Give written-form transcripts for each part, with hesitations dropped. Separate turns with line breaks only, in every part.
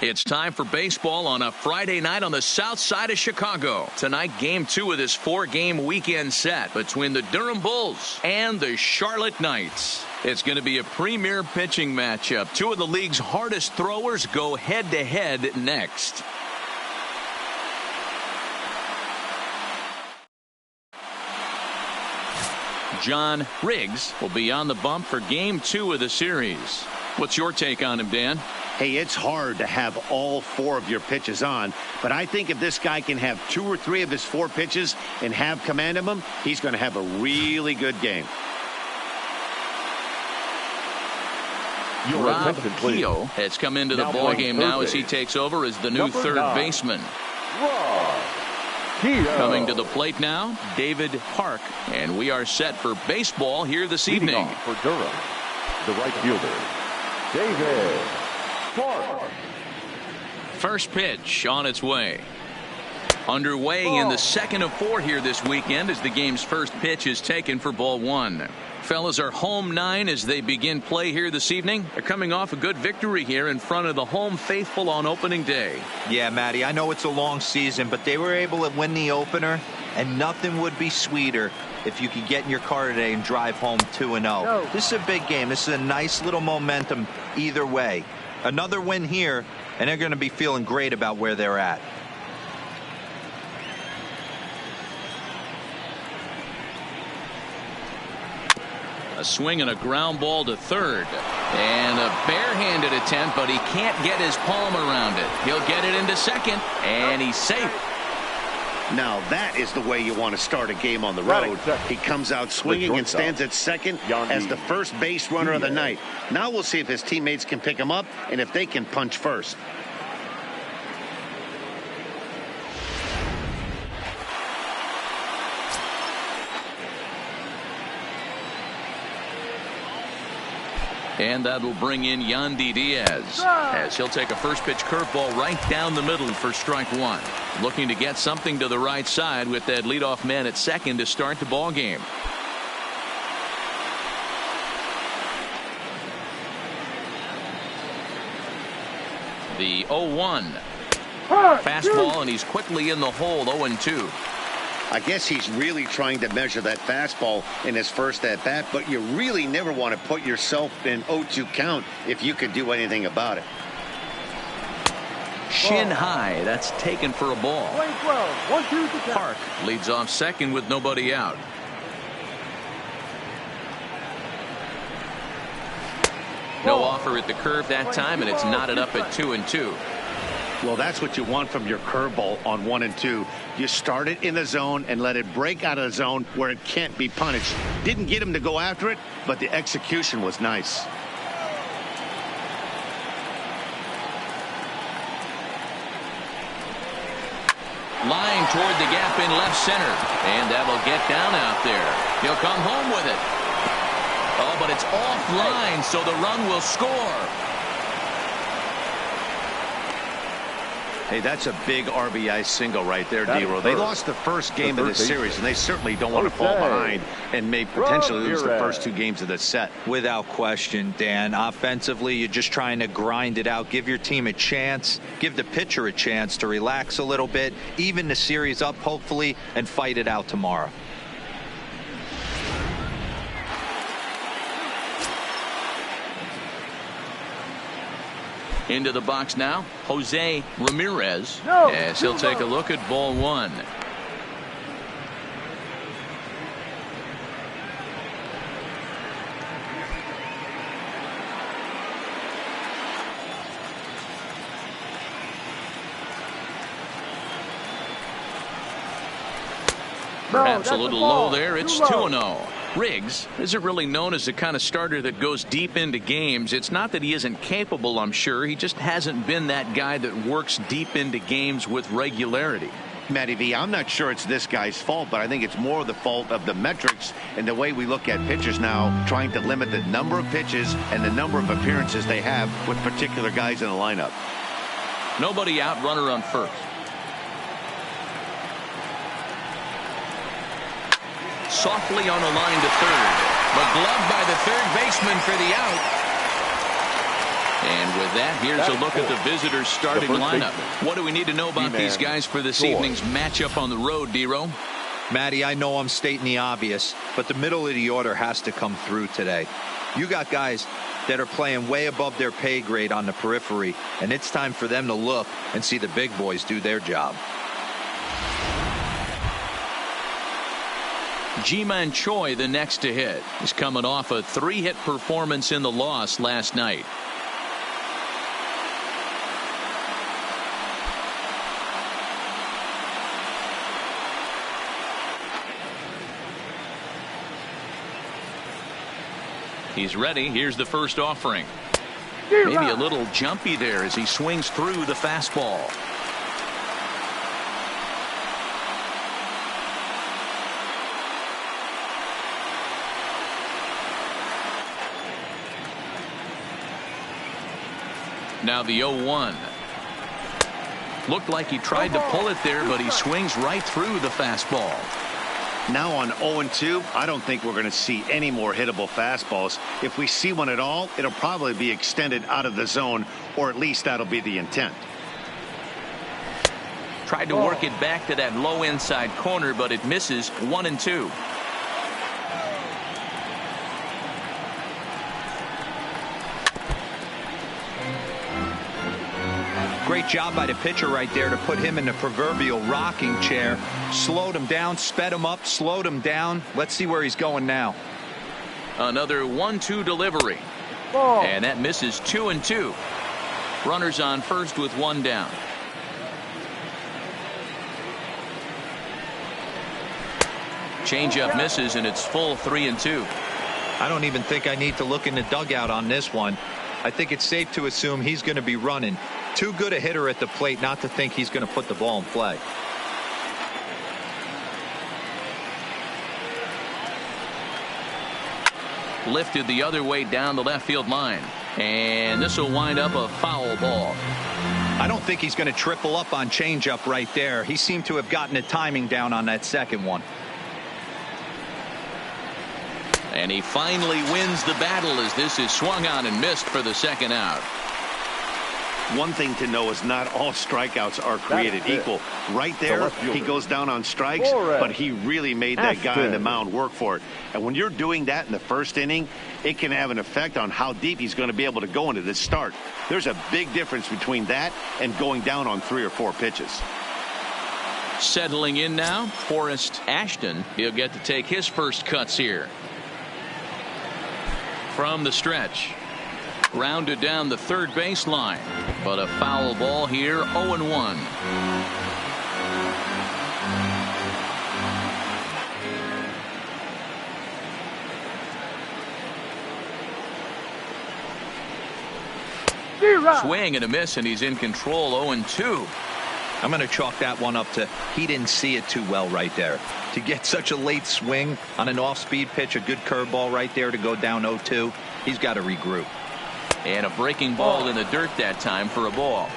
It's time for baseball on a Friday night on the south side of Chicago. Tonight, game 2 of this 4-game weekend set between the Durham Bulls and the Charlotte Knights. It's going to be a premier pitching matchup. Two of the league's hardest throwers go head-to-head next. John Riggs will be on the bump for game 2 of the series. What's your take on him, Dan?
Hey, it's hard to have all 4 of your pitches on, but I think if this guy can have 2 or 3 of his 4 pitches and have command of them, he's going to have a really good game.
Rob Keogh has come into the ballgame now as he takes over as the new third baseman. Coming to the plate now, David Park, and we are set for baseball here this evening.
For Durham, the right fielder, David Park.
First pitch on its way. Underway in the second of 4 here this weekend as the game's first pitch is taken for ball 1. Fellas are home 9 as they begin play here this evening. They're coming off a good victory here in front of the home faithful on opening day.
Yeah, Matty, I know it's a long season, but they were able to win the opener, and nothing would be sweeter if you could get in your car today and drive home 2-0. This is a big game. This is a nice little momentum either way. Another win here, and they're going to be feeling great about where they're at.
A swing and a ground ball to third. And a barehanded attempt, but he can't get his palm around it. He'll get it into second, and he's safe.
Now that is the way you want to start a game on the road. He comes out swinging and stands at second as the first base runner of the night. Now we'll see if his teammates can pick him up and if they can punch first.
And that'll bring in Yandy Diaz as he'll take a first pitch curveball right down the middle for strike 1. Looking to get something to the right side with that leadoff man at second to start the ball game. The 0-1 fastball, and he's quickly in the hole. 0-2.
I guess he's really trying to measure that fastball in his first at bat, but you really never want to put yourself in 0-2 count if you could do anything about it.
Shin high, that's taken for a ball. Park leads off second with nobody out. No offer at the curve that time, and it's knotted up at 2-2.
Well, that's what you want from your curveball on 1 and 2. You start it in the zone and let it break out of the zone where it can't be punished. Didn't get him to go after it, but the execution was nice.
Line toward the gap in left center, and that'll get down out there. He'll come home with it. Oh, but it's offline, so the run will score.
Hey, that's a big RBI single right there, D-Row. They lost the first game of this series, and they certainly don't want to fall behind and may potentially lose the first 2 games of this set.
Without question, Dan. Offensively, you're just trying to grind it out. Give your team a chance. Give the pitcher a chance to relax a little bit. Even the series up, hopefully, and fight it out tomorrow.
Into the box now, Jose Ramirez, as he'll take a look at ball 1. Perhaps a little low there. It's 2-0. Riggs isn't really known as the kind of starter that goes deep into games. It's not that he isn't capable, I'm sure. He just hasn't been that guy that works deep into games with regularity.
Matty V, I'm not sure it's this guy's fault, but I think it's more the fault of the metrics and the way we look at pitchers now, trying to limit the number of pitches and the number of appearances they have with particular guys in the lineup.
Nobody out, runner on first. Softly on a line to third, but gloved by the third baseman for the out. And with that, here's a look at the visitors' starting lineup. What do we need to know about these guys for this evening's matchup on the road, D-Row?
Matty, I know I'm stating the obvious, but the middle of the order has to come through today. You got guys that are playing way above their pay grade on the periphery, and it's time for them to look and see the big boys do their job.
Ji-Man Choi, the next to hit, is coming off a 3-hit performance in the loss last night. He's ready. Here's the first offering. Maybe a little jumpy there as he swings through the fastball. Now the 0-1. Looked like he tried to pull it there, but he swings right through the fastball.
Now on 0-2, I don't think we're going to see any more hittable fastballs. If we see one at all, it'll probably be extended out of the zone, or at least that'll be the intent.
Tried to work it back to that low inside corner, but it misses. 1-2.
Great job by the pitcher right there to put him in the proverbial rocking chair. Slowed him down, sped him up, slowed him down. Let's see where he's going now.
Another 1-2 delivery. And that misses. 2-2. Runners on first with one down. Changeup misses, and it's full 3-2.
I don't even think I need to look in the dugout on this one. I think it's safe to assume he's going to be running. Too good a hitter at the plate not to think he's going to put the ball in play.
Lifted the other way down the left field line. And this will wind up a foul ball.
I don't think he's going to triple up on changeup right there. He seemed to have gotten the timing down on that second one.
And he finally wins the battle as this is swung on and missed for the second out.
One thing to know is not all strikeouts are created equal. Right there, he goes down on strikes, but he really made that guy on the mound work for it. And when you're doing that in the first inning, it can have an effect on how deep he's going to be able to go into this start. There's a big difference between that and going down on 3 or 4 pitches.
Settling in now, Forrest Ashton. He'll get to take his first cuts here. From the stretch. Rounded down the third baseline, but a foul ball here. 0-1. Swing and a miss, and he's in control. 0-2.
I'm going to chalk that one up to he didn't see it too well right there. To get such a late swing on an off-speed pitch, a good curveball right there to go down 0-2, he's got to regroup.
And a breaking ball in the dirt that time for a ball.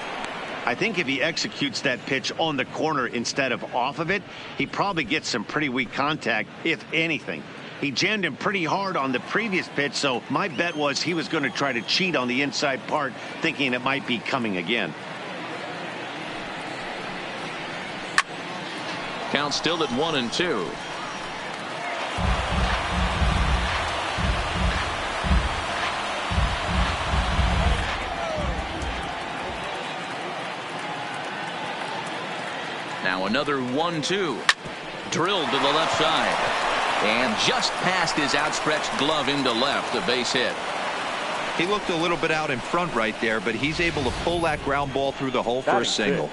I think if he executes that pitch on the corner instead of off of it, he probably gets some pretty weak contact, if anything. He jammed him pretty hard on the previous pitch, so my bet was he was going to try to cheat on the inside part, thinking it might be coming again.
Count still at 1-2. Now another 1-2. Drilled to the left side. And just past his outstretched glove into left, a base hit.
He looked a little bit out in front right there, but he's able to pull that ground ball through the hole for a single.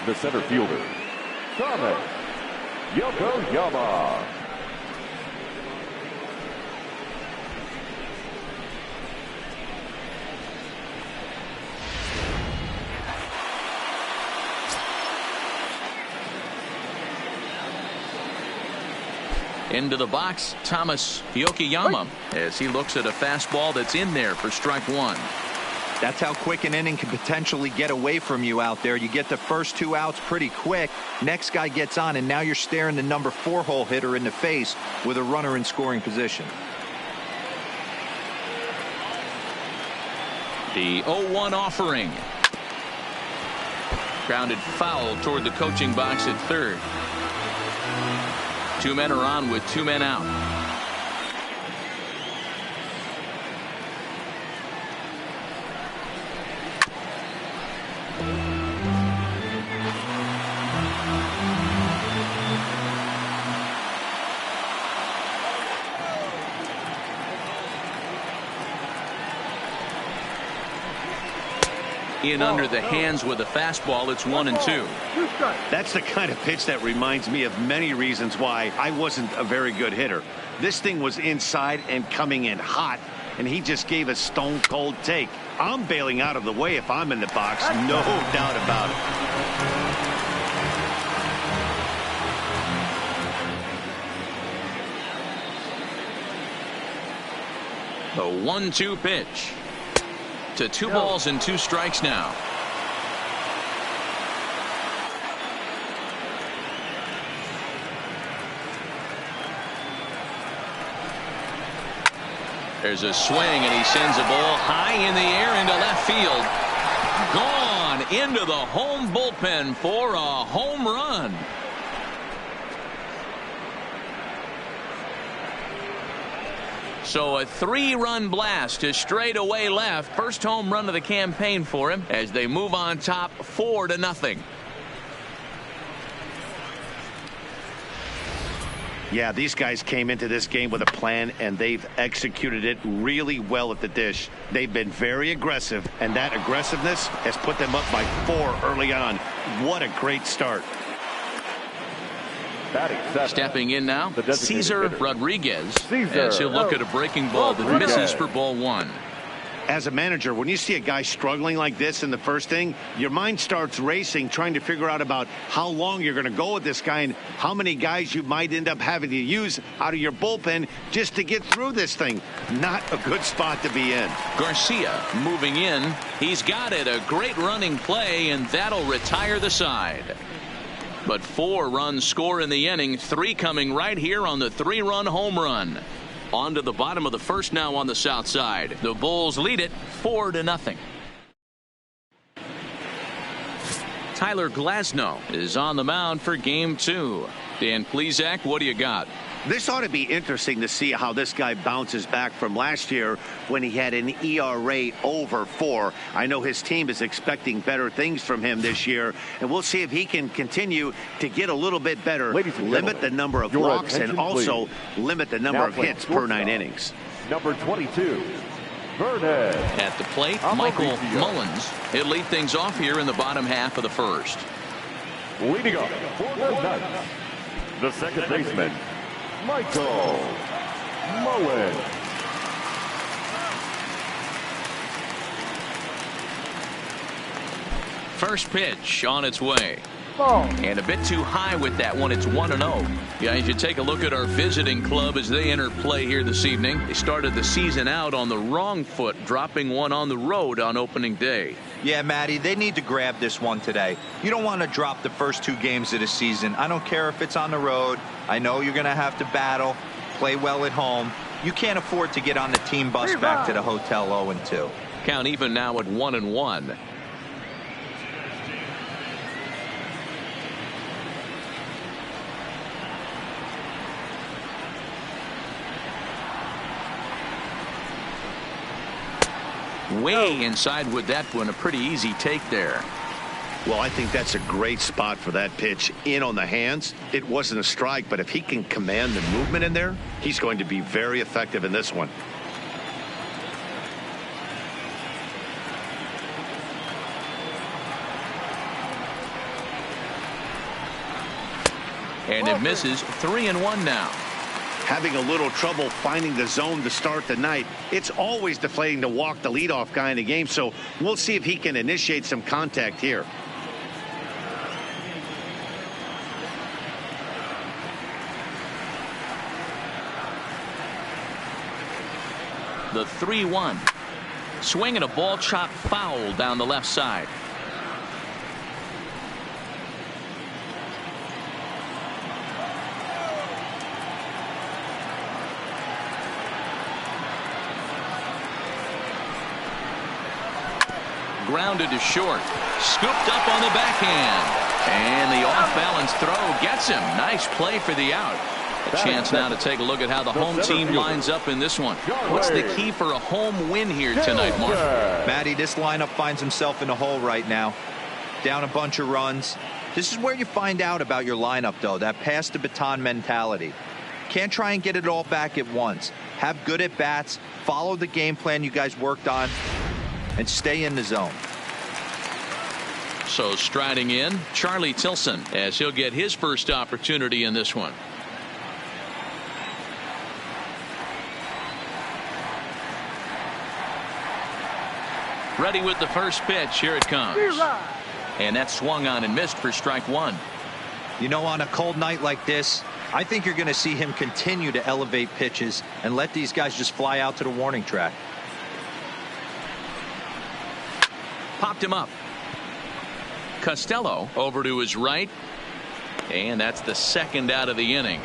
The center fielder, Thomas Yokoyama.
Into the box, Thomas Yokoyama, as he looks at a fastball that's in there for strike one.
That's how quick an inning can potentially get away from you out there. You get the first 2 outs pretty quick. Next guy gets on, and now you're staring the number 4 hole hitter in the face with a runner in scoring position.
The 0-1 offering. Grounded foul toward the coaching box at third. 2 men are on with 2 men out. In under the hands with a fastball. It's 1-2.
That's the kind of pitch that reminds me of many reasons why I wasn't a very good hitter. This thing was inside and coming in hot, and he just gave a stone cold take. I'm bailing out of the way if I'm in the box, no doubt about it.
The 1-2 pitch. To 2 balls and 2 strikes now. There's a swing, and he sends a ball high in the air into left field. Gone into the home bullpen for a home run. So a 3-run blast to straightaway left. First home run of the campaign for him as they move on top 4-0.
Yeah, these guys came into this game with a plan, and they've executed it really well at the dish. They've been very aggressive, and that aggressiveness has put them up by 4 early on. What a great start.
Stepping in now, Cesar Rodriguez, as he'll look at a breaking ball that misses for ball 1.
As a manager, when you see a guy struggling like this in the first inning, your mind starts racing, trying to figure out about how long you're going to go with this guy and how many guys you might end up having to use out of your bullpen just to get through this thing. Not a good spot to be in.
Garcia moving in. He's got it. A great running play, and that'll retire the side. But 4 runs score in the inning, 3 coming right here on the 3-run home run. On to the bottom of the first now on the south side. The Bulls lead it 4-0. Tyler Glasnow is on the mound for game 2. Dan Plesac, what do you got?
This ought to be interesting to see how this guy bounces back from last year when he had an ERA over 4. I know his team is expecting better things from him this year, and we'll see if he can continue to get a little bit better, limit the number of walks, and also limit the number of hits per 9 innings.
Number 22, Burnett.
At the plate, Michael Mullins. He'll lead things off here in the bottom half of the first.
Leading up for the Knights, the second baseman, Michael Mullins.
First pitch on its way. And a bit too high with that one. It's 1-0. Yeah, you should take a look at our visiting club as they enter play here this evening. They started the season out on the wrong foot, dropping one on the road on opening day.
Yeah, Matty, they need to grab this one today. You don't want to drop the first 2 games of the season. I don't care if it's on the road. I know you're going to have to battle, play well at home. You can't afford to get on the team bus back to the hotel 0-2.
Count even now at 1-1. Way inside with that one. A pretty easy take there.
Well, I think that's a great spot for that pitch. In on the hands. It wasn't a strike, but if he can command the movement in there, he's going to be very effective in this one.
And it misses. 3-1 now.
Having a little trouble finding the zone to start the night. It's always deflating to walk the leadoff guy in the game, so we'll see if he can initiate some contact here.
The 3-1. Swing and a ball chopped foul down the left side. Grounded to short. Scooped up on the backhand. And the off-balance throw gets him. Nice play for the out. A chance now to take a look at how the home team lines up in this one. What's the key for a home win here tonight, Mark?
Matty, this lineup finds himself in a hole right now. Down a bunch of runs. This is where you find out about your lineup, though. That pass to baton mentality. Can't try and get it all back at once. Have good at bats. Follow the game plan you guys worked on. And stay in the zone.
So striding in, Charlie Tilson, as he'll get his first opportunity in this one. Ready with the first pitch. Here it comes. And that swung on and missed for strike one.
You know, on a cold night like this, I think you're going to see him continue to elevate pitches and let these guys just fly out to the warning track.
Popped him up. Costello over to his right. And that's the second out of the inning.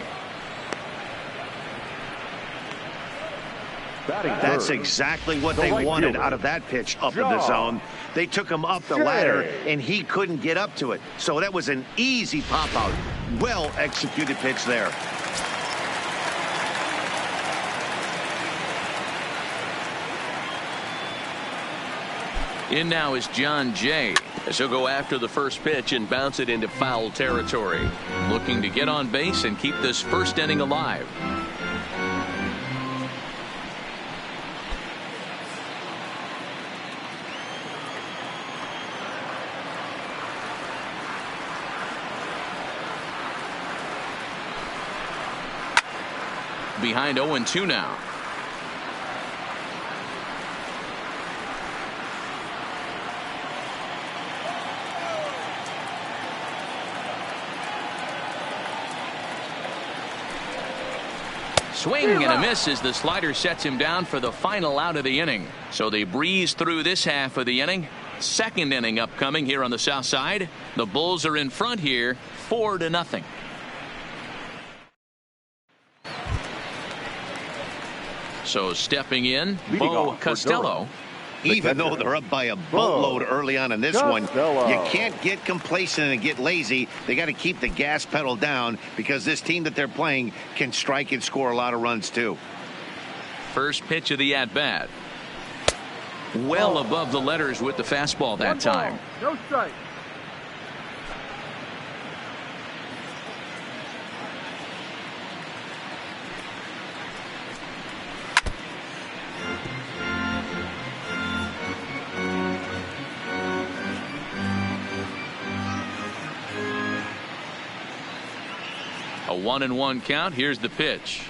That's exactly what they wanted out of that pitch up in the zone. They took him up the ladder, and he couldn't get up to it. So that was an easy pop-out. Well-executed pitch there.
In now is John Jay, as he'll go after the first pitch and bounce it into foul territory. Looking to get on base and keep this first inning alive. Behind 0-2 now. Swing and a miss as the slider sets him down for the final out of the inning. So they breeze through this half of the inning. Second inning upcoming here on the south side. The Bulls are in front here 4-0. So stepping in, Bo Costello.
Even though they're up by a boatload early on in this one, you can't get complacent and get lazy. They got to keep the gas pedal down because this team that they're playing can strike and score a lot of runs too.
First pitch of the at-bat. Well above the letters with the fastball that time.
No strike.
A 1-1 count. Here's the pitch.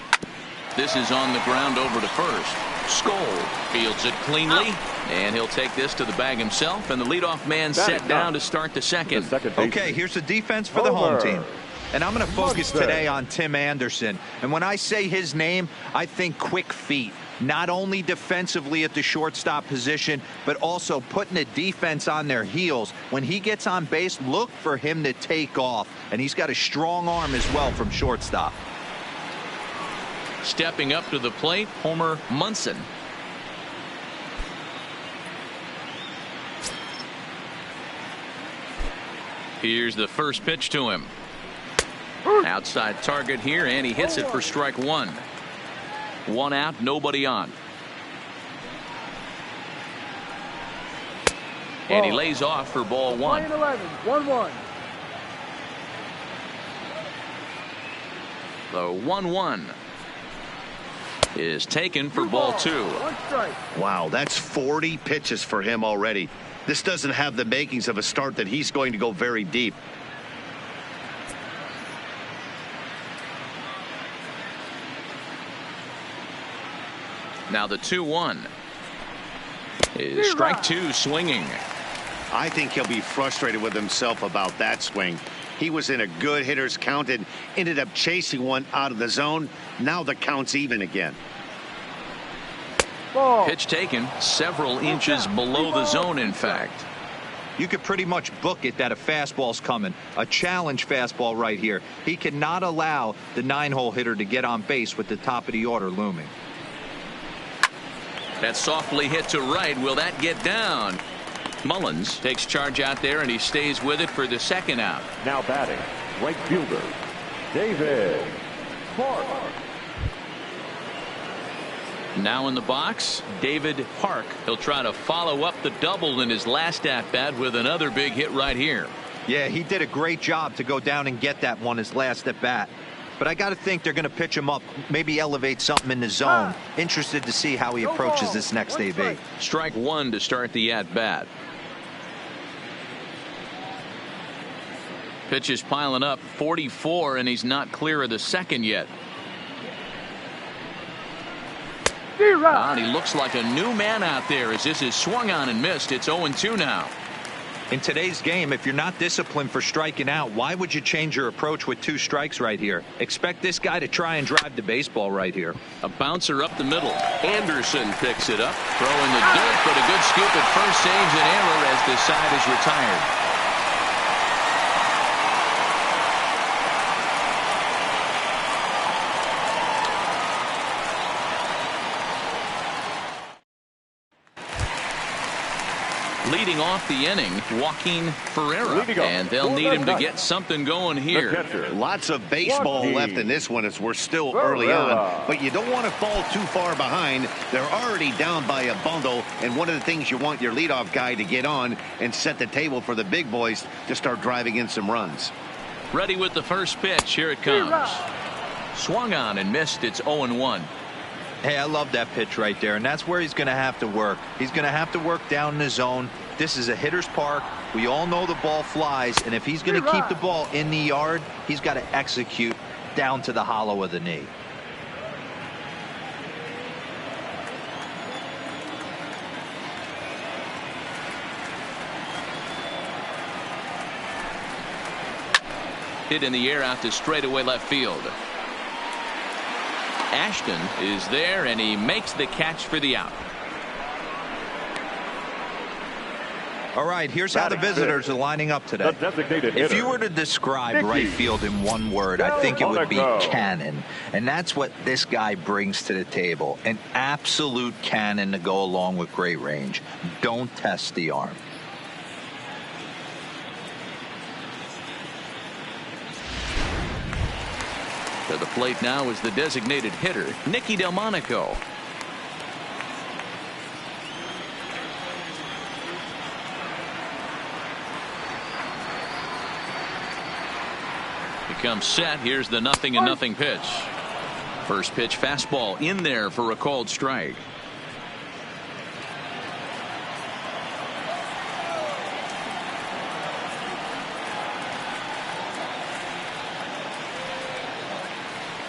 This is on the ground over to first. Skoll fields it cleanly, and he'll take this to the bag himself, and the leadoff man set down to start the second.
Okay, here's the defense for the home team. And I'm going to focus today on Tim Anderson. And when I say his name, I think quick feet. Not only defensively at the shortstop position, but also putting the defense on their heels. When he gets on base, look for him to take off. And he's got a strong arm as well from shortstop.
Stepping up to the plate, Homer Munson. Here's the first pitch to him. Outside target here, and he hits it for strike one. One out, nobody on. And he lays off for ball one.
1-1.
The 1-1 is taken for ball two.
One strike.
Wow, that's 40 pitches for him already. This doesn't have the makings of a start that he's going to go very deep.
Now the 2-1 is strike two, swinging.
I think he'll be frustrated with himself about that swing. He was in a good hitter's count and ended up chasing one out of the zone. Now the count's even again.
Ball.
Pitch taken several inches below the zone, in fact.
You could pretty much book it that a fastball's coming. A challenge fastball right here. He cannot allow the 9-hole hitter to get on base with the top of the order looming.
That softly hit to right. Will that get down? Mullins takes charge out there, and he stays with it for the second out.
Now batting, right fielder, David Park.
Now in the box, David Park. He'll try to follow up the double in his last at-bat with another big hit right here.
Yeah, he did a great job to go down and get that one his last at-bat. But I got to think they're going to pitch him up, maybe elevate something in the zone. Interested to see how he approaches this next AB.
Strike one to start the at-bat. Pitch is piling up, 44, and he's not clear of the second yet. And he looks like a new man out there as this is swung on and missed. It's 0-2 now.
In today's game, if you're not disciplined for striking out, why would you change your approach with 2 strikes right here? Expect this guy to try and drive the baseball right here.
A bouncer up the middle. Anderson picks it up. Throwing the dirt, but a good scoop at first saves an error as the side is retired. Leading off the inning, Joaquin Ferreira, and they'll need him to get something going here.
Lots of baseball left in this one as we're still early on, but you don't want to fall too far behind. They're already down by a bundle, and one of the things you want your leadoff guy to get on and set the table for the big boys to start driving in some runs.
Ready with the first pitch. Here it comes. Swung on and missed. It's 0-1.
Hey, I love that pitch right there, and that's where he's going to have to work. He's going to have to work down in the zone. This is a hitter's park. We all know the ball flies, and if he's going to keep the ball in the yard, he's got to execute down to the hollow of the knee.
Hit in the air out to straightaway left field. Ashton is there, and he makes the catch for the out.
All right, here's how the visitors are lining up today. If you were to describe right field in one word, I think it would be cannon. And that's what this guy brings to the table. An absolute cannon to go along with great range. Don't test the arm.
To the plate now is the designated hitter, Nicky Delmonico. He comes set. Here's the 0-0 pitch. First pitch fastball in there for a called strike.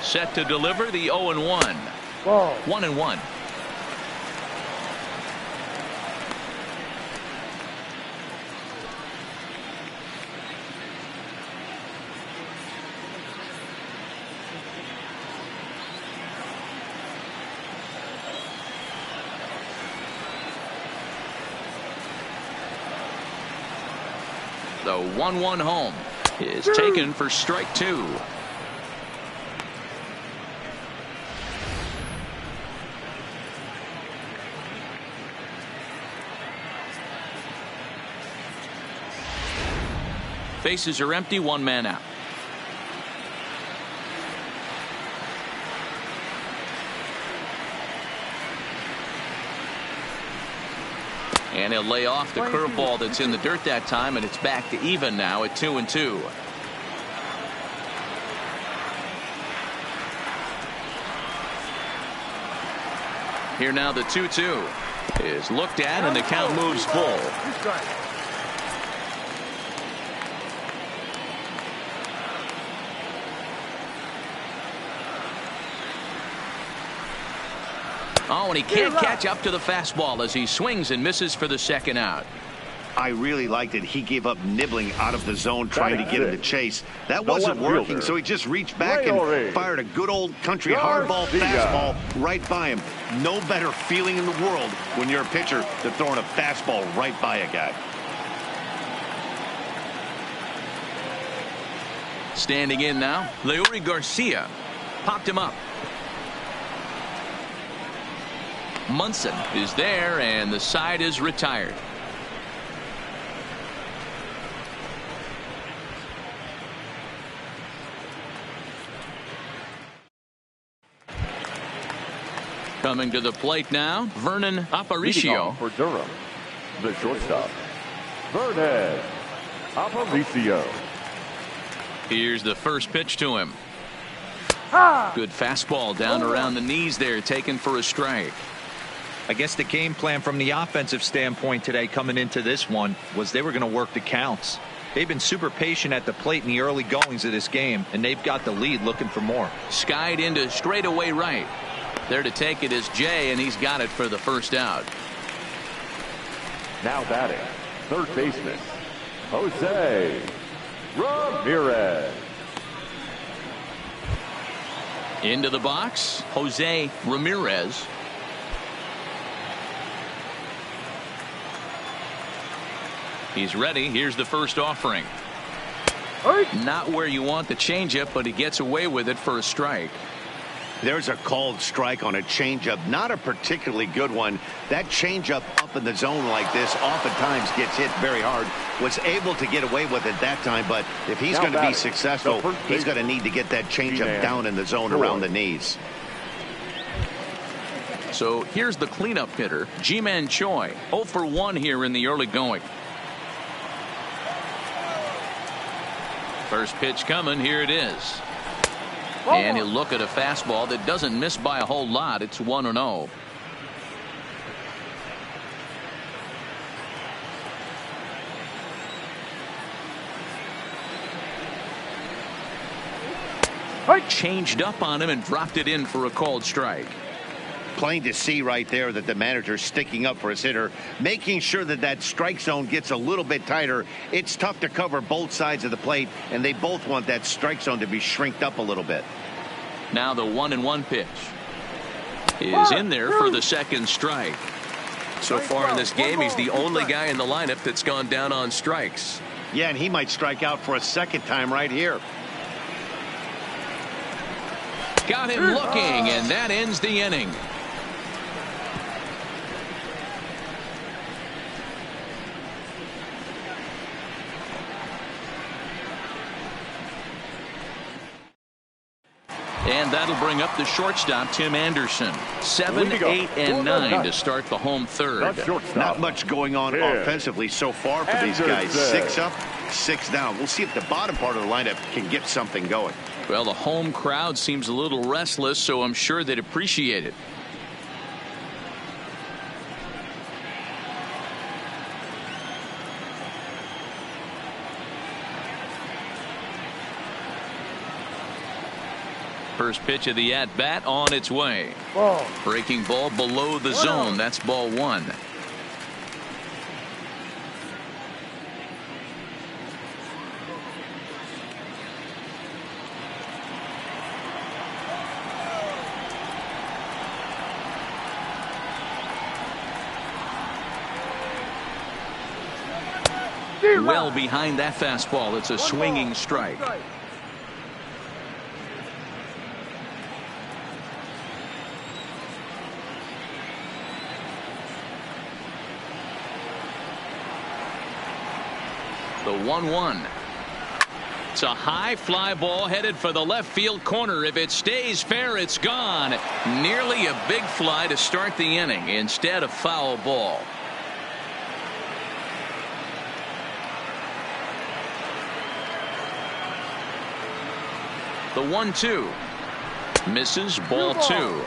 Set to deliver the 0-1. 1-1. The 1-1 home is taken for strike 2. Bases are empty, 1 man out. And he'll lay off the curveball that's in the dirt that time, and it's back to even now at 2-2. Here now the 2-2 is looked at, and the count moves full. Oh, and he can't catch up to the fastball as he swings and misses for the second out.
I really liked it. He gave up nibbling out of the zone trying to get him to chase. That wasn't working, so he just reached back and fired a good old country hardball fastball right by him. No better feeling in the world when you're a pitcher than throwing a fastball right by a guy.
Standing in now, Leury Garcia popped him up. Munson is there, and the side is retired. Coming to the plate now, Vernon Aparicio.
For Durham, the shortstop, Vernon Aparicio.
Here's the first pitch to him. Good fastball down around the knees there, taken for a strike.
I guess the game plan from the offensive standpoint today coming into this one was they were going to work the counts. They've been super patient at the plate in the early goings of this game, and they've got the lead looking for more.
Skied into straightaway right. There to take it is Jay, and he's got it for the first out.
Now batting, third baseman, Jose Ramirez.
Into the box, Jose Ramirez. He's ready. Here's the first offering. Not where you want the changeup, but he gets away with it for a strike.
There's a called strike on a changeup, not a particularly good one. That changeup up in the zone like this oftentimes gets hit very hard. Was able to get away with it that time, but if he's going to be successful, he's going to need to get that changeup down in the zone around the knees.
So here's the cleanup hitter, Ji-Man Choi, 0 for 1 here in the early going. First pitch coming, here it is. And he'll look at a fastball that doesn't miss by a whole lot. It's 1-0. Changed up on him and dropped it in for a called strike.
Plain to see right there that the manager's sticking up for his hitter, making sure that that strike zone gets a little bit tighter. It's tough to cover both sides of the plate, and they both want that strike zone to be shrinked up a little bit.
Now the 1-1 pitch is in there for the second strike. So far in this game, he's the only guy in the lineup that's gone down on strikes.
Yeah, and he might strike out for a second time right here.
Got him looking, and that ends the inning. And that'll bring up the shortstop, Tim Anderson. 7, 8, and 9 to start the home third.
Not much going on offensively so far for these guys. 6 up, 6 down. We'll see if the bottom part of the lineup can get something going.
Well, the home crowd seems a little restless, so I'm sure they'd appreciate it. First pitch of the at-bat on its way. Breaking ball below the zone. That's ball 1. Well behind that fastball. It's a swinging strike. The 1-1. It's a high fly ball headed for the left field corner. If it stays fair, it's gone. Nearly a big fly to start the inning. Instead, a foul ball. The 1-2. Misses, ball 2.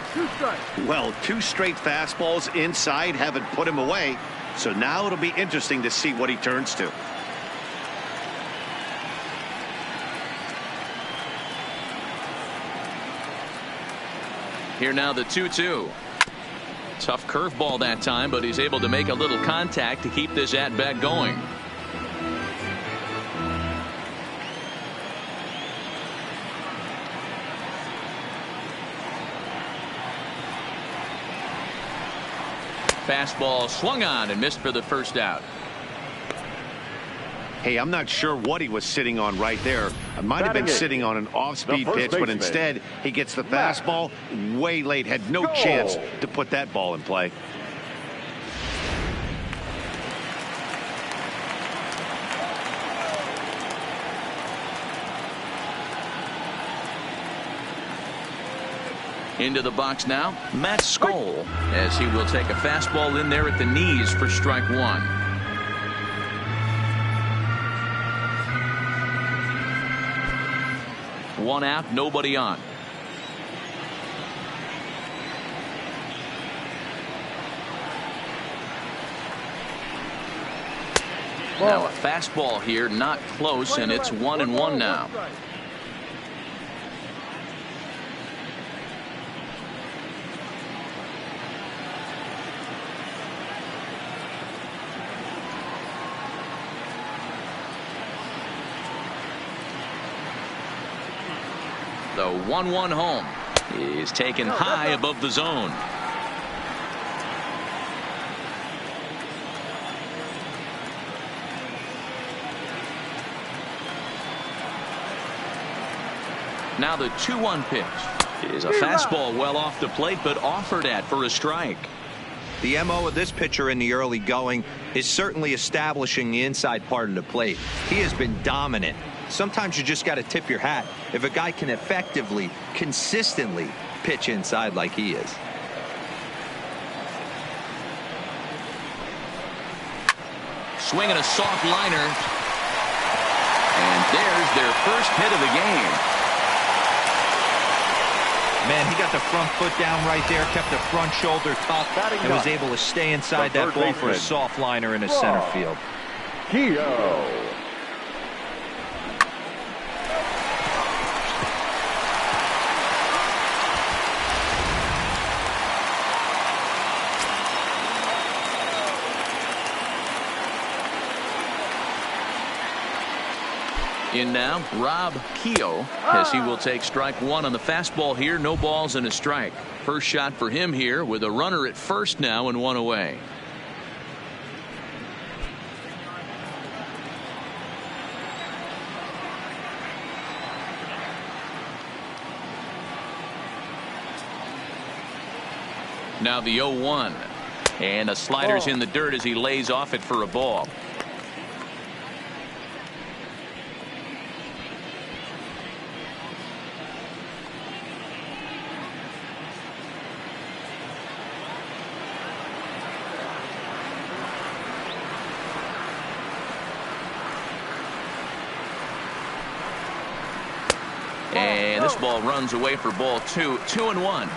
Well, 2 straight fastballs inside haven't put him away. So now it'll be interesting to see what he turns to.
Here now the 2-2. Tough curveball that time, but he's able to make a little contact to keep this at-bat going. Fastball swung on and missed for the first out.
Hey, I'm not sure what he was sitting on right there. It might have been sitting on an off-speed pitch, but instead he gets the fastball way late. Had no chance to put that ball in play.
Into the box now, Matt Skoll, as he will take a fastball in there at the knees for strike one. One out, nobody on. Now a fastball here, not close, and it's 1-1 now. The 1-1 home is taken high above the zone. Now the 2-1 pitch is a fastball well off the plate, but offered at for a strike.
The MO of this pitcher in the early going is certainly establishing the inside part of the plate. He has been dominant. Sometimes you just got to tip your hat if a guy can effectively, consistently pitch inside like he is.
Swinging a soft liner. And there's their first hit of the game.
Man, he got the front foot down right there, kept the front shoulder top, and was able to stay inside that ball for a soft liner in the center field.
Keogh.
In now, Rob Keogh, as he will take strike one on the fastball here. No balls and a strike. First shot for him here with a runner at first now and one away. Now the 0-1. And a slider's in the dirt as he lays off it for a ball. And this ball runs away for ball two. 2-1.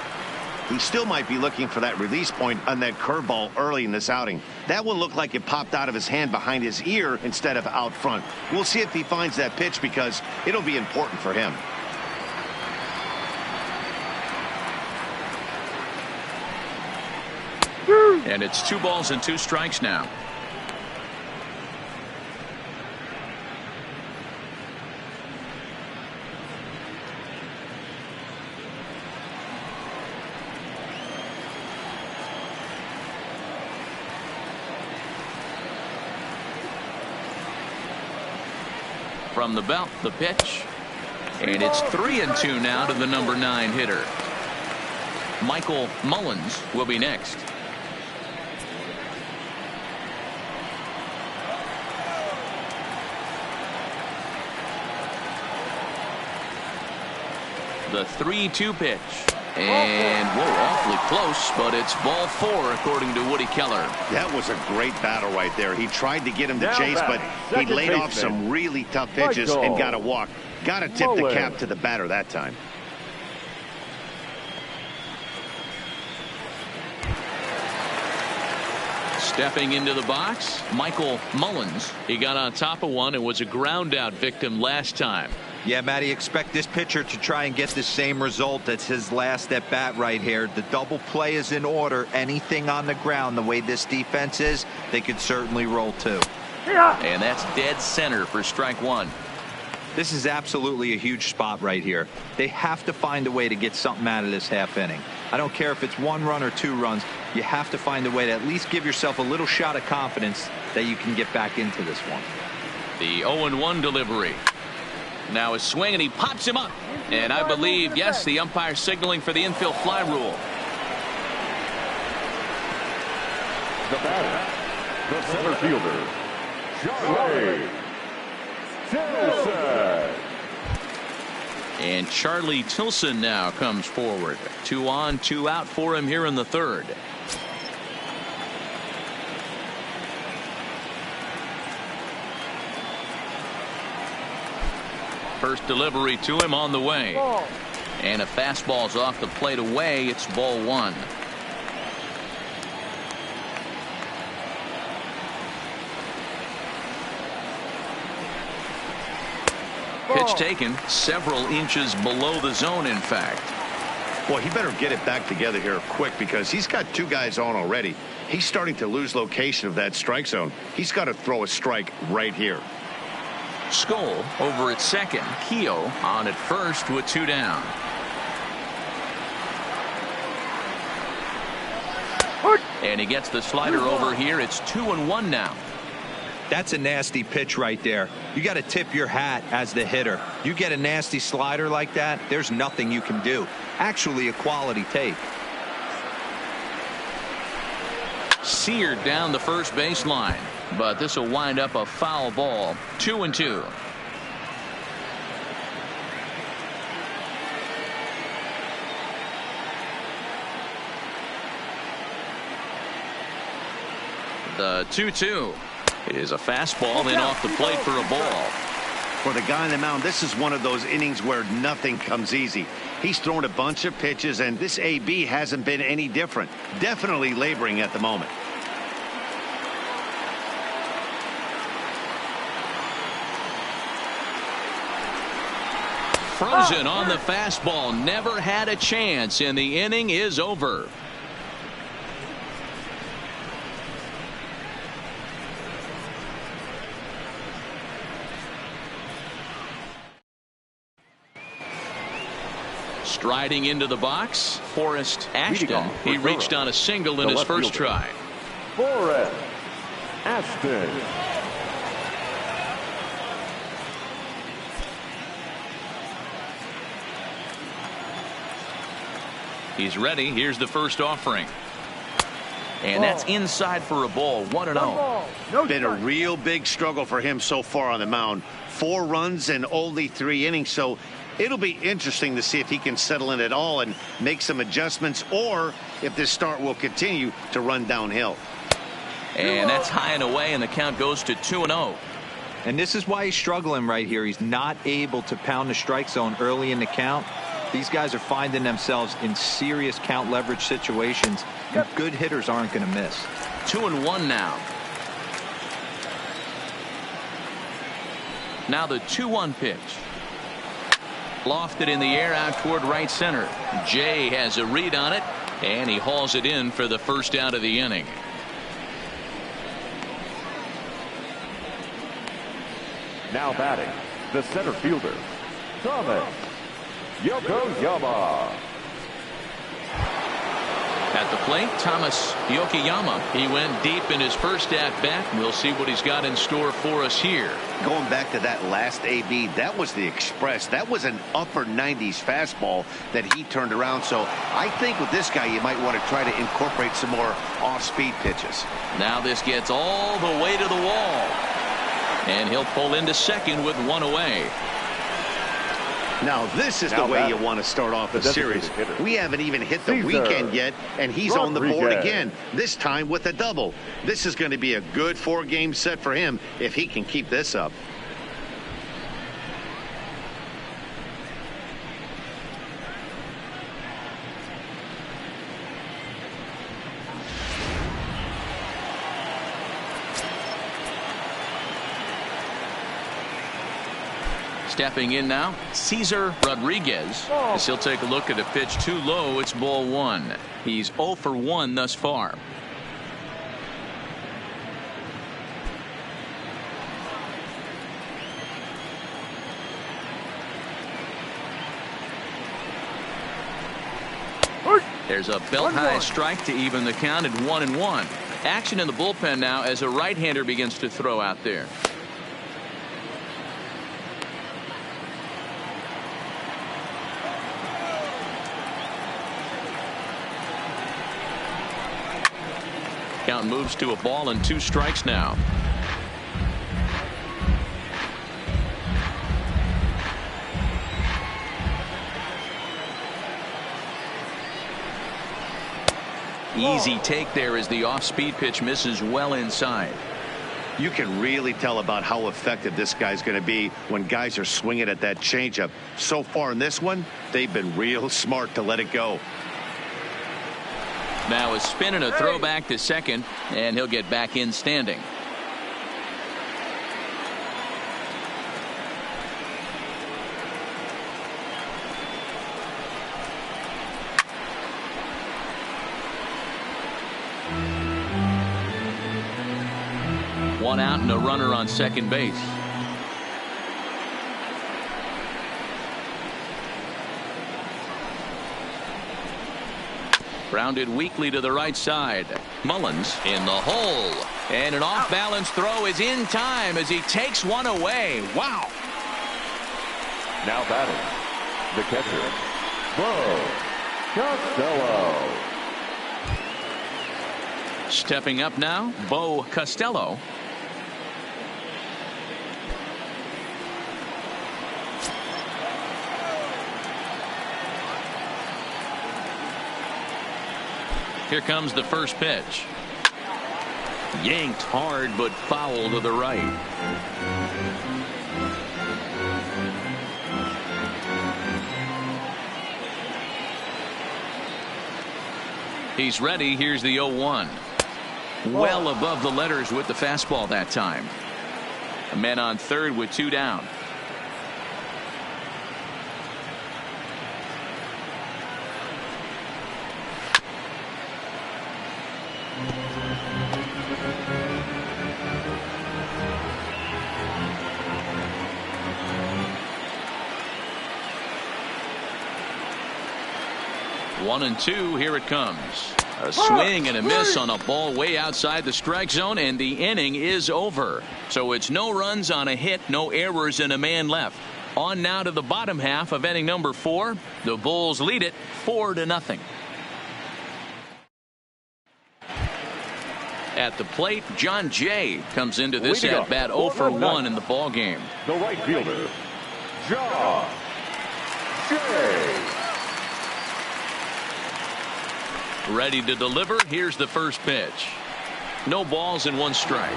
He still might be looking for that release point on that curveball early in this outing. That one looked like it popped out of his hand behind his ear instead of out front. We'll see if he finds that pitch because it'll be important for him.
And it's 2 balls and 2 strikes now. From the belt, the pitch. And it's 3-2 now to the number 9 hitter. Michael Mullins will be next. The 3-2 pitch. And, whoa, awfully close, but it's ball 4, according to Woody Keller.
That was a great battle right there. He tried to get him to chase, but he laid off some really tough pitches and got a walk. Got to tip the cap to the batter that time.
Stepping into the box, Michael Mullins. He got on top of one and was a ground out victim last time.
Yeah, Matty, expect this pitcher to try and get the same result. That's his last at bat right here. The double play is in order. Anything on the ground, the way this defense is, they could certainly roll too.
And that's dead center for strike 1.
This is absolutely a huge spot right here. They have to find a way to get something out of this half inning. I don't care if it's 1 run or 2 runs. You have to find a way to at least give yourself a little shot of confidence that you can get back into this one.
The 0-1 delivery. Now a swing, and he pops him up. And I believe, yes, the umpire signaling for the infield fly rule.
The batter, the center fielder, Charlie Jensen.
And Charlie Tilson now comes forward. 2 on, 2 out for him here in the third. First delivery to him on the way. And a fastball's off the plate away. It's ball 1. Pitch taken several inches below the zone, in fact.
Well, he better get it back together here quick because he's got 2 guys on already. He's starting to lose location of that strike zone. He's got to throw a strike right here.
Skoll over at second. Keogh on at first with 2 down. And he gets the slider over here. It's 2-1 now.
That's a nasty pitch right there. You got to tip your hat as the hitter. You get a nasty slider like that, there's nothing you can do. Actually a quality take.
Seared down the first baseline, but this will wind up a foul ball. 2-2. The 2-2 is a fastball in off the plate for a ball.
For the guy on the mound, this is one of those innings where nothing comes easy. He's thrown a bunch of pitches, and this AB hasn't been any different. Definitely laboring at the moment.
Frozen on the fastball. Never had a chance, and the inning is over. Striding into the box, Forrest Ashton. He reached on a single in his first try.
Forrest Ashton.
He's ready. Here's the first offering. And that's inside for a ball. 1-0.
Been a real big struggle for him so far on the mound. 4 runs in only 3 innings. So it'll be interesting to see if he can settle in at all and make some adjustments, or if this start will continue to run downhill.
And that's high and away, and the count goes to 2-0.
And this is why he's struggling right here. He's not able to pound the strike zone early in the count. These guys are finding themselves in serious count leverage situations, and good hitters aren't going to miss.
2-1 now. Now the 2-1 pitch. Lofted in the air out toward right center. Jay has a read on it, and he hauls it in for the first out of the inning.
Now batting, the center fielder, Thomas Yokoyama.
At the plate, Thomas Yokoyama. He went deep in his first at-bat. We'll see what he's got in store for us here.
Going back to that last AB, that was the express. That was an upper 90s fastball that he turned around. So I think with this guy, you might want to try to incorporate some more off-speed pitches.
Now this gets all the way to the wall. And he'll pull into second with 1 away.
Now this is the way you want to start off a series. We haven't even hit the weekend yet, and he's on the board again, this time with a double. This is going to be a good 4-game set for him if he can keep this up.
Stepping in now, Cesar Rodriguez, as he'll take a look at a pitch too low. It's ball 1. He's 0 for 1 thus far. There's a belt-high strike to even the count at 1-1. Action in the bullpen now as a right-hander begins to throw out there. Count moves to a ball and 2 strikes now. Easy take there as the off-speed pitch misses well inside.
You can really tell about how effective this guy's going to be when guys are swinging at that changeup. So far in this one, they've been real smart to let it go.
Now a spin and a throwback to second, and he'll get back in standing. One out and a runner on second base. Grounded weakly to the right side. Mullins in the hole. And an off-balance throw is in time as he takes one away. Wow.
Now batting, the catcher, Bo Costello.
Stepping up now, Bo Costello. Here comes the first pitch. Yanked hard but foul to the right. He's ready. Here's the 0-1. Well above the letters with the fastball that time. A man on third with two down. One and two. Here it comes. A swing and a miss on a ball way outside the strike zone, and the inning is over. So it's no runs on a hit, no errors, and a man left. On now to the bottom half of inning number 4. The Bulls lead it 4-0. At the plate, John Jay comes into this at bat 0 for 1 in the ball game.
The right fielder, John Jay.
Ready to deliver. Here's the first pitch. No balls and one strike.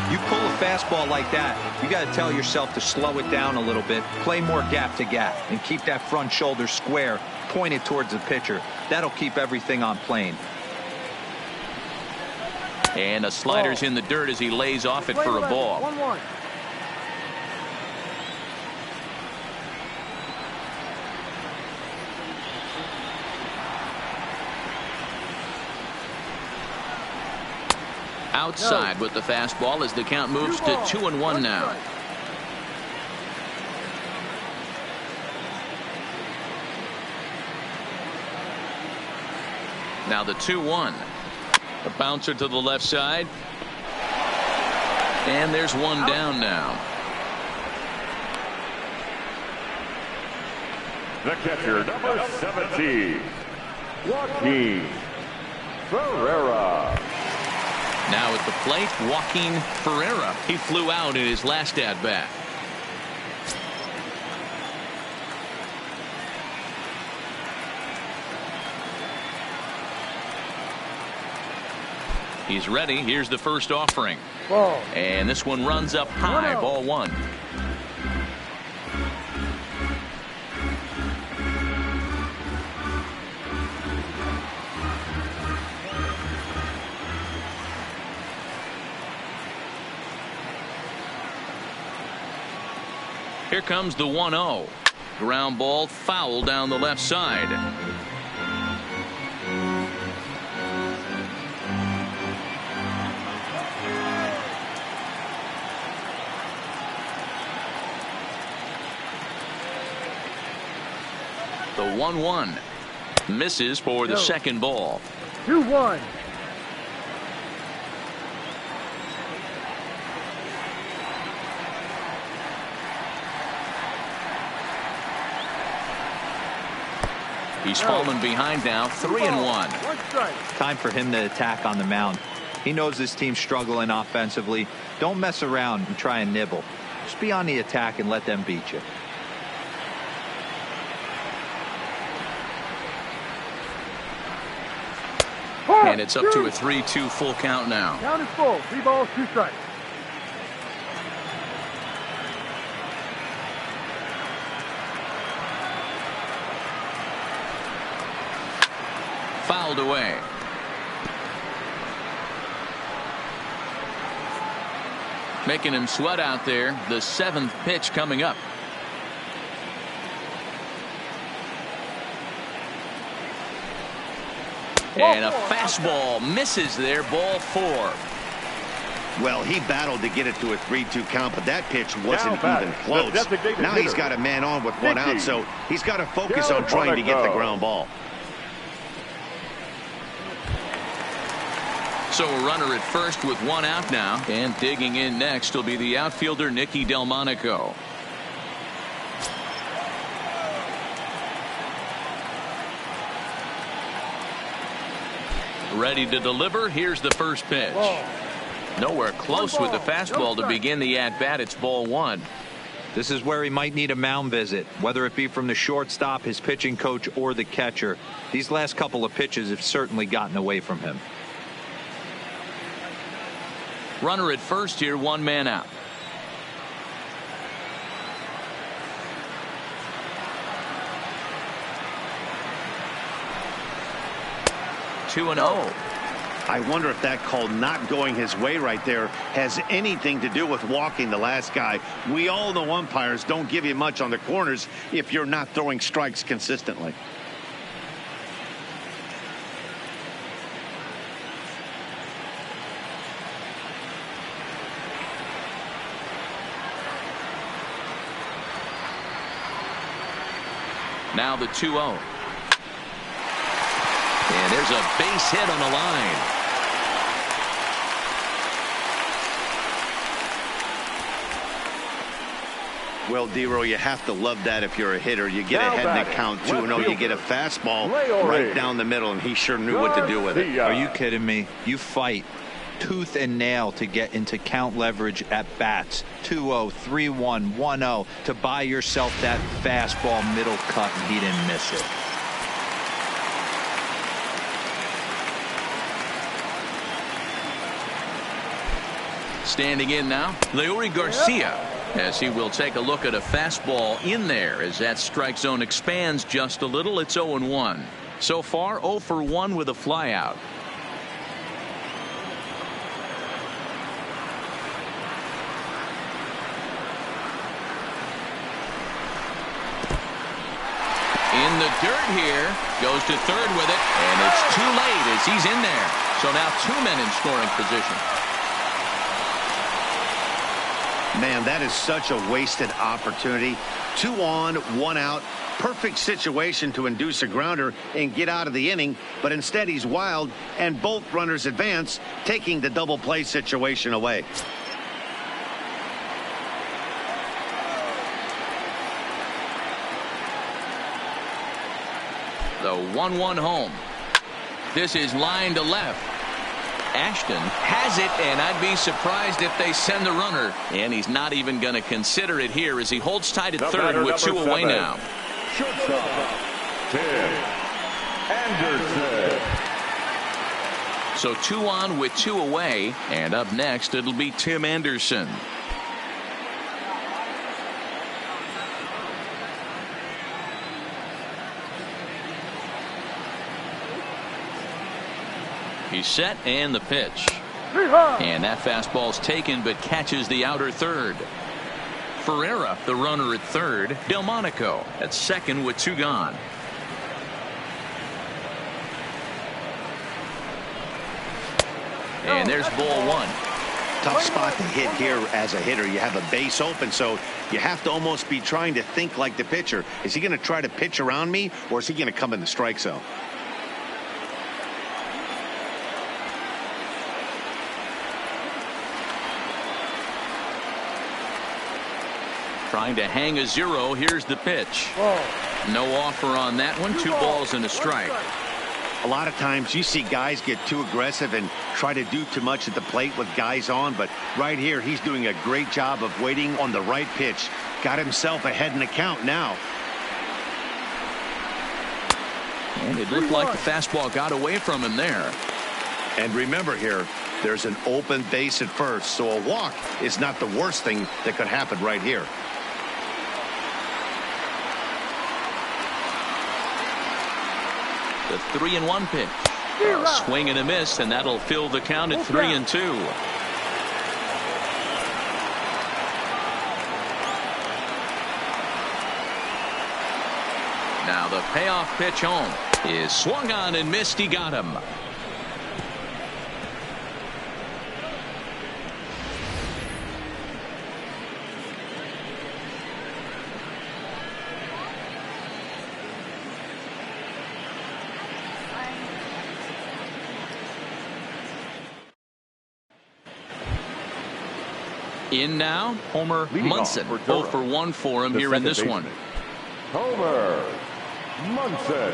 You pull a fastball like that, you got to tell yourself to slow it down a little bit, play more gap to gap, and keep that front shoulder square, pointed towards the pitcher. That'll keep everything on plane.
And a slider's in the dirt as he lays off it for a ball.
1-1.
Outside with the fastball as the count moves to 2-1 now. Now the 2-1. A bouncer to the left side. And there's one down now.
The catcher, number 17, Joaquin Ferreira.
Now at the plate, Joaquin Ferreira. He flew out in his last at-bat. He's ready. Here's the first offering.
Ball.
And this one runs up high. Ball 1. Here comes the 1-0. Ground ball foul down the left side. The 1-1 misses for the second ball.
2-1.
He's fallen behind now, 3-1.
One strike.
Time for him to attack on the mound. He knows this team's struggling offensively. Don't mess around and try and nibble. Just be on the attack and let them beat you.
And it's up to a 3-2 full count now.
Count is full. 3 balls, 2 strikes.
Fouled away. Making him sweat out there. The 7th pitch coming up. And a fastball misses there. Ball 4.
Well, he battled to get it to a 3-2 count, but that pitch wasn't even close. Now he's got a man on with 1 out, so he's got to focus on trying to get the ground ball.
So a runner at first with 1 out now, and digging in next will be the outfielder Nicky Delmonico. Ready to deliver. Here's the first pitch. Nowhere close with the fastball to begin the at-bat. It's ball 1.
This is where he might need a mound visit, whether it be from the shortstop, his pitching coach, or the catcher. These last couple of pitches have certainly gotten away from him.
Runner at first here, 1 man out. Two and 0.
I wonder if that call not going his way right there has anything to do with walking the last guy. We all know umpires don't give you much on the corners if you're not throwing strikes consistently.
Now the 2-0. And there's a base hit on the line.
Well, D-Row, you have to love that if you're a hitter. You get ahead in the count 2-0. You get a fastball right down the middle, and he sure knew what to do with it.
Are you kidding me? You fight tooth and nail to get into count leverage at bats. 2-0, 3-1, 1-0 to buy yourself that fastball middle cut, and he didn't miss it.
Standing in now, Leury Garcia, as he will take a look at a fastball in there as that strike zone expands just a little. It's 0-1. So far 0 for 1 with a flyout. In the dirt here, goes to third with it, and it's too late as he's in there. So now 2 men in scoring position.
Man, that is such a wasted opportunity. 2 on, 1 out. Perfect situation to induce a grounder and get out of the inning, but instead he's wild, and both runners advance, taking the double play situation away.
The 1-1 home. This is line to left. Ashton has it, and I'd be surprised if they send the runner. And he's not even going to consider it here as he holds tight at third with 2 away now.
Shortstop, Tim Anderson.
So 2 on with 2 away, and up next it'll be Tim Anderson. He's set, and the pitch. And that fastball's taken, but catches the outer third. Ferreira, the runner at third. Delmonico at second with 2 gone. And there's ball 1.
Tough spot to hit here as a hitter. You have a base open, so you have to almost be trying to think like the pitcher. Is he going to try to pitch around me, or is he going to come in the strike zone?
Trying to hang a 0. Here's the pitch. No offer on that one. 2 balls and a strike.
A lot of times you see guys get too aggressive and try to do too much at the plate with guys on, but right here he's doing a great job of waiting on the right pitch. Got himself ahead in the count now.
And it looked like the fastball got away from him there.
And remember here, there's an open base at first, so a walk is not the worst thing that could happen right here.
The 3-1 pitch. A swing and a miss, and that'll fill the count at 3-2. Now the payoff pitch home is swung on and missed. He got him. In now, Homer Munson. 0 for 1 for him here in this one.
Homer Munson.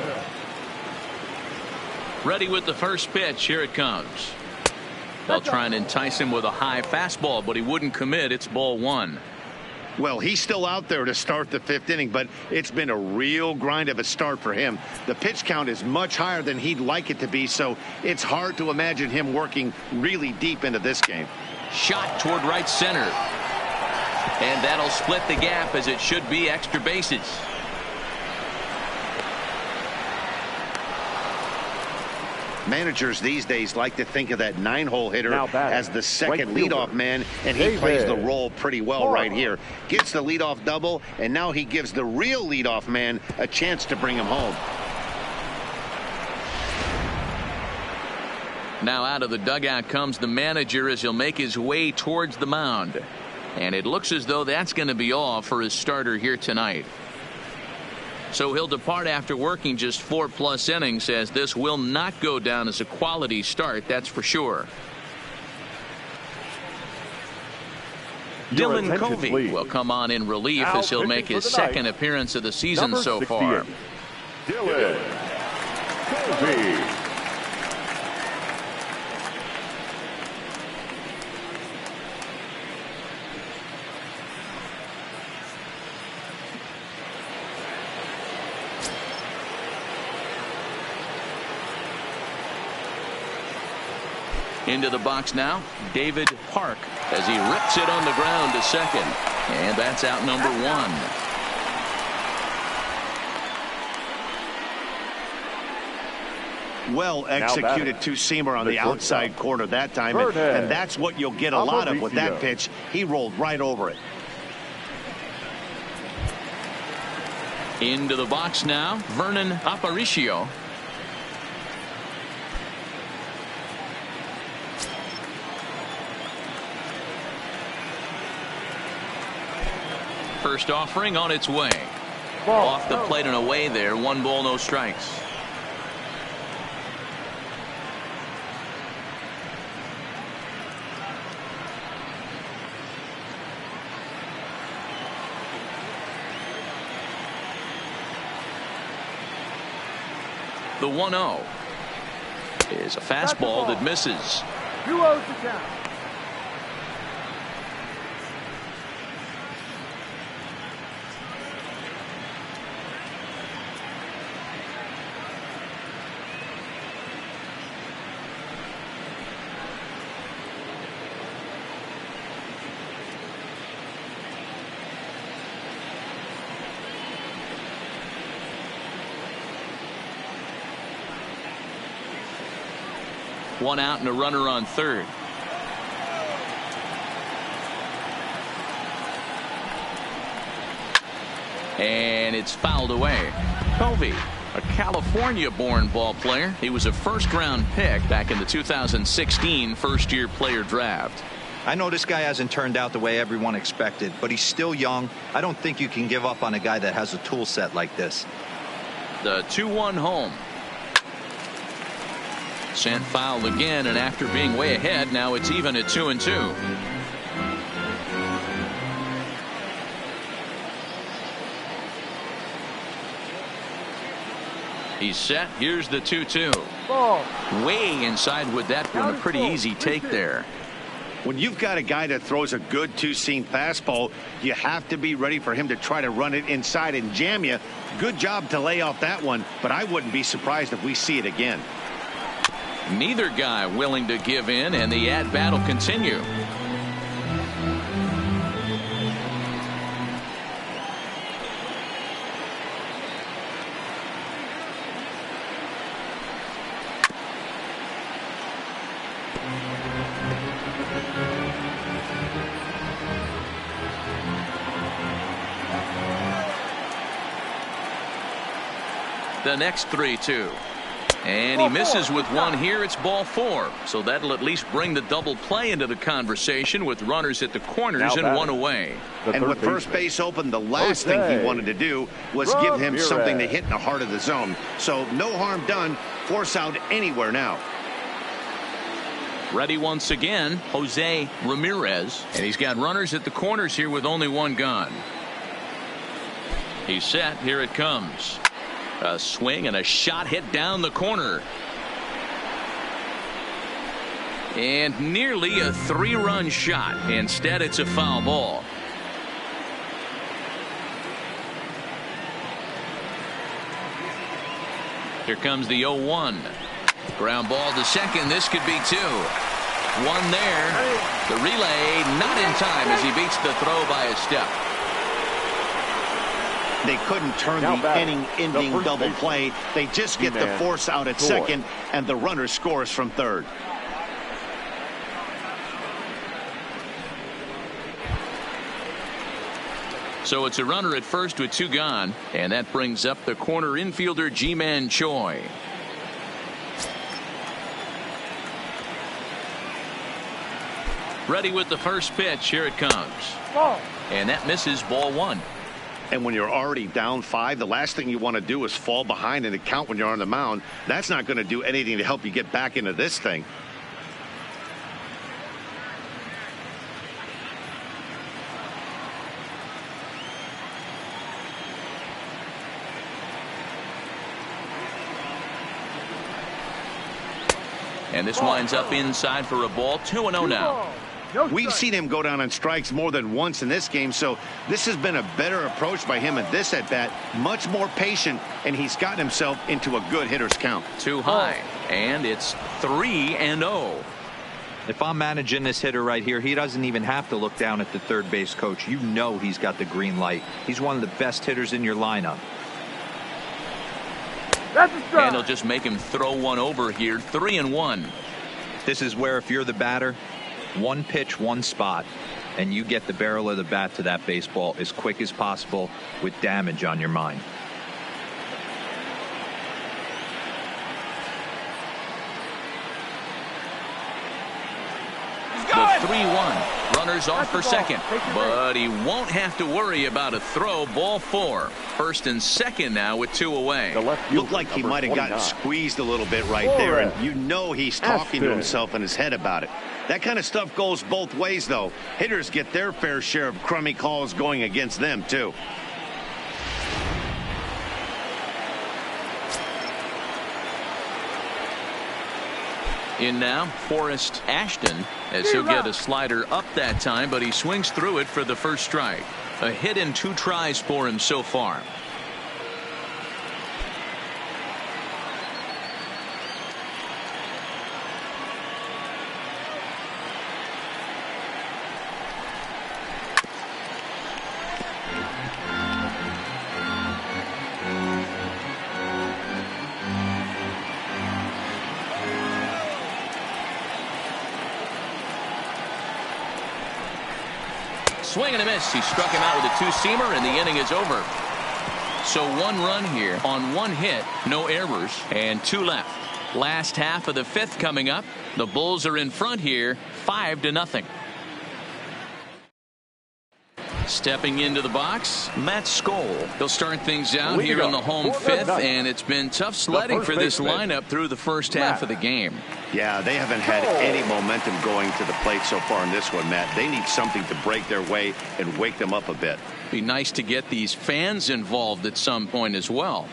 Ready with the first pitch. Here it comes. They'll try and entice him with a high fastball, but he wouldn't commit. It's ball 1.
Well, he's still out there to start the 5th inning, but it's been a real grind of a start for him. The pitch count is much higher than he'd like it to be, so it's hard to imagine him working really deep into this game.
Shot toward right center. And that'll split the gap, as it should be extra bases.
Managers these days like to think of that 9-hole hitter as the second leadoff man, and he plays the role pretty well right here. Gets the leadoff double, and now he gives the real leadoff man a chance to bring him home.
Now out of the dugout comes the manager as he'll make his way towards the mound. And it looks as though that's going to be all for his starter here tonight. So he'll depart after working just 4+ innings, as this will not go down as a quality start, that's for sure. Dylan Covey will come on in relief as he'll make his second appearance of the season so far.
Dylan Covey.
Into the box now, David Park, as he rips it on the ground to second. And that's out number 1.
Well executed two-seamer on the outside corner that time, and that's what you'll get a lot of with that pitch. He rolled right over it.
Into the box now, Vernon Aparicio. First offering on its way. Off the plate and away there. 1 ball, no strikes. The 1-0 is a fastball that misses.
2-0 to count.
One out and a runner on third. And it's fouled away. Covey, a California-born ball player. He was a first-round pick back in the 2016 first-year player draft.
I know this guy hasn't turned out the way everyone expected, but he's still young. I don't think you can give up on a guy that has a tool set like this.
The 2-1 home. Sent foul again, and after being way ahead, now it's even at 2-2. He's set. Here's the 2-2. Way inside with that one. A pretty easy take there.
When you've got a guy that throws a good two-seam fastball, you have to be ready for him to try to run it inside and jam you. Good job to lay off that one, but I wouldn't be surprised if we see it again.
Neither guy willing to give in, and the at-bat will continue. The next 3-2. And he misses with one here. It's ball 4. So that'll at least bring the double play into the conversation with runners at the corners and one away.
And with first base open, the last thing he wanted to do was give him something to hit in the heart of the zone. So no harm done. Force out anywhere now.
Ready once again, Jose Ramirez. And he's got runners at the corners here with only one gone. He's set. Here it comes. A swing and a shot hit down the corner. And nearly a 3-run shot. Instead, it's a foul ball. Here comes the 0-1. Ground ball to second. This could be 2. One there. The relay not in time as he beats the throw by a step.
They couldn't turn the inning-ending double play. They just get the force out at second, and the runner scores from third.
So it's a runner at first with 2 gone, and that brings up the corner infielder Ji-Man Choi. Ready with the first pitch. Here it comes. And that misses, ball 1.
And when you're already down 5, the last thing you want to do is fall behind in the count when you're on the mound. That's not going to do anything to help you get back into this thing.
And this winds up inside for a ball. 2-0 now.
We've seen him go down on strikes more than once in this game, so this has been a better approach by him at this at-bat. Much more patient, and he's gotten himself into a good hitter's count.
Too high, and it's 3-0.
If I'm managing this hitter right here, he doesn't even have to look down at the third base coach. You know he's got the green light. He's one of the best hitters in your lineup.
And they'll just make him throw one over here. 3-1.
This is where if you're the batter, one pitch, one spot, and you get the barrel of the bat to that baseball as quick as possible with damage on your mind.
The 3-1. Runners off for second, but he won't have to worry about a throw. Ball 4. First and second now with 2 away.
Looked like he might have gotten squeezed a little bit right there, and you know he's talking to himself in his head about it. That kind of stuff goes both ways, though. Hitters get their fair share of crummy calls going against them, too.
In now, Forrest Ashton, as he'll get a slider up that time, but he swings through it for the first strike. A hit in 2 tries for him so far. Swing and a miss. He struck him out with a 2-seamer, and the inning is over. So 1 run here on 1 hit, no errors, and 2 left. Last half of the 5th coming up. The Bulls are in front here, 5-0. Stepping into the box, Matt Skoll. He'll start things out here in the home 5th, and it's been tough sledding for this lineup through the first half of the game.
Yeah, they haven't had any momentum going to the plate so far in this one, Matt. They need something to break their way and wake them up a bit.
Be nice to get these fans involved at some point as well.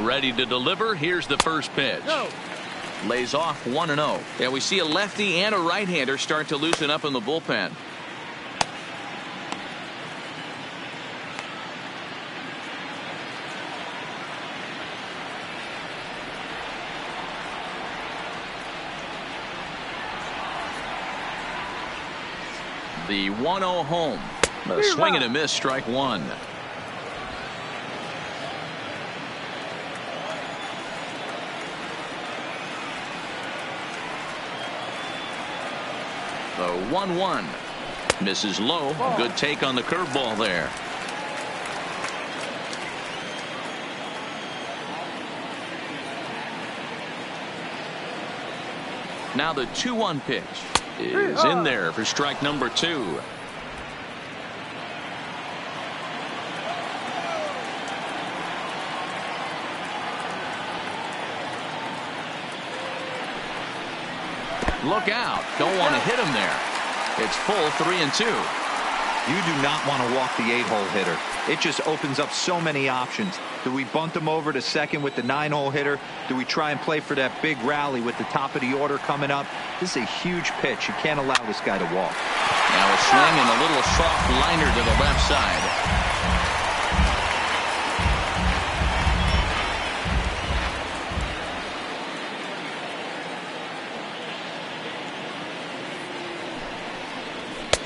Ready to deliver. Here's the first pitch. Lays off 1-0. Yeah, we see a lefty and a right-hander start to loosen up in the bullpen. The 1-0 home. A swing and a miss, strike one. The 1-1 misses low. Good take on the curveball there. Now the 2-1 pitch is in there for strike number 2. Look out. Don't want to hit him there. It's full 3-2.
You do not want to walk the 8-hole hitter. It just opens up so many options. Do we bunt him over to second with the 9-hole hitter? Do we try and play for that big rally with the top of the order coming up? This is a huge pitch. You can't allow this guy to walk.
Now a swing and a little soft liner to the left side.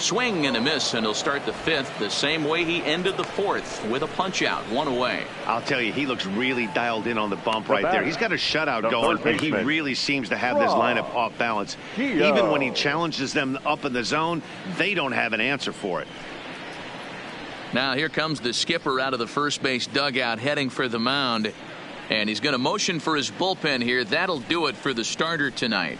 Swing and a miss, and he'll start the 5th the same way he ended the 4th with a punch out, 1 away.
I'll tell you, he looks really dialed in on the bump right there. He's got a shutout going, and he really seems to have this lineup off balance. Even when he challenges them up in the zone, they don't have an answer for it.
Now here comes the skipper out of the first base dugout heading for the mound, and he's going to motion for his bullpen here. That'll do it for the starter tonight.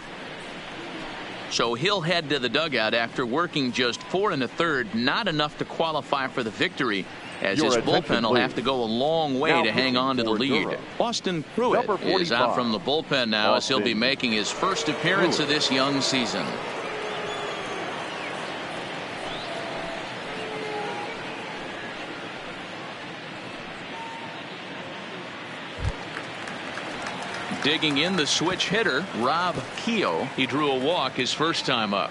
So he'll head to the dugout after working just 4 1/3, not enough to qualify for the victory, as his bullpen will have to go a long way to hang on to the lead. Austin Pruitt is out from the bullpen now, as he'll be making his first appearance of this young season. Digging in, the switch hitter, Rob Keogh. He drew a walk his first time up.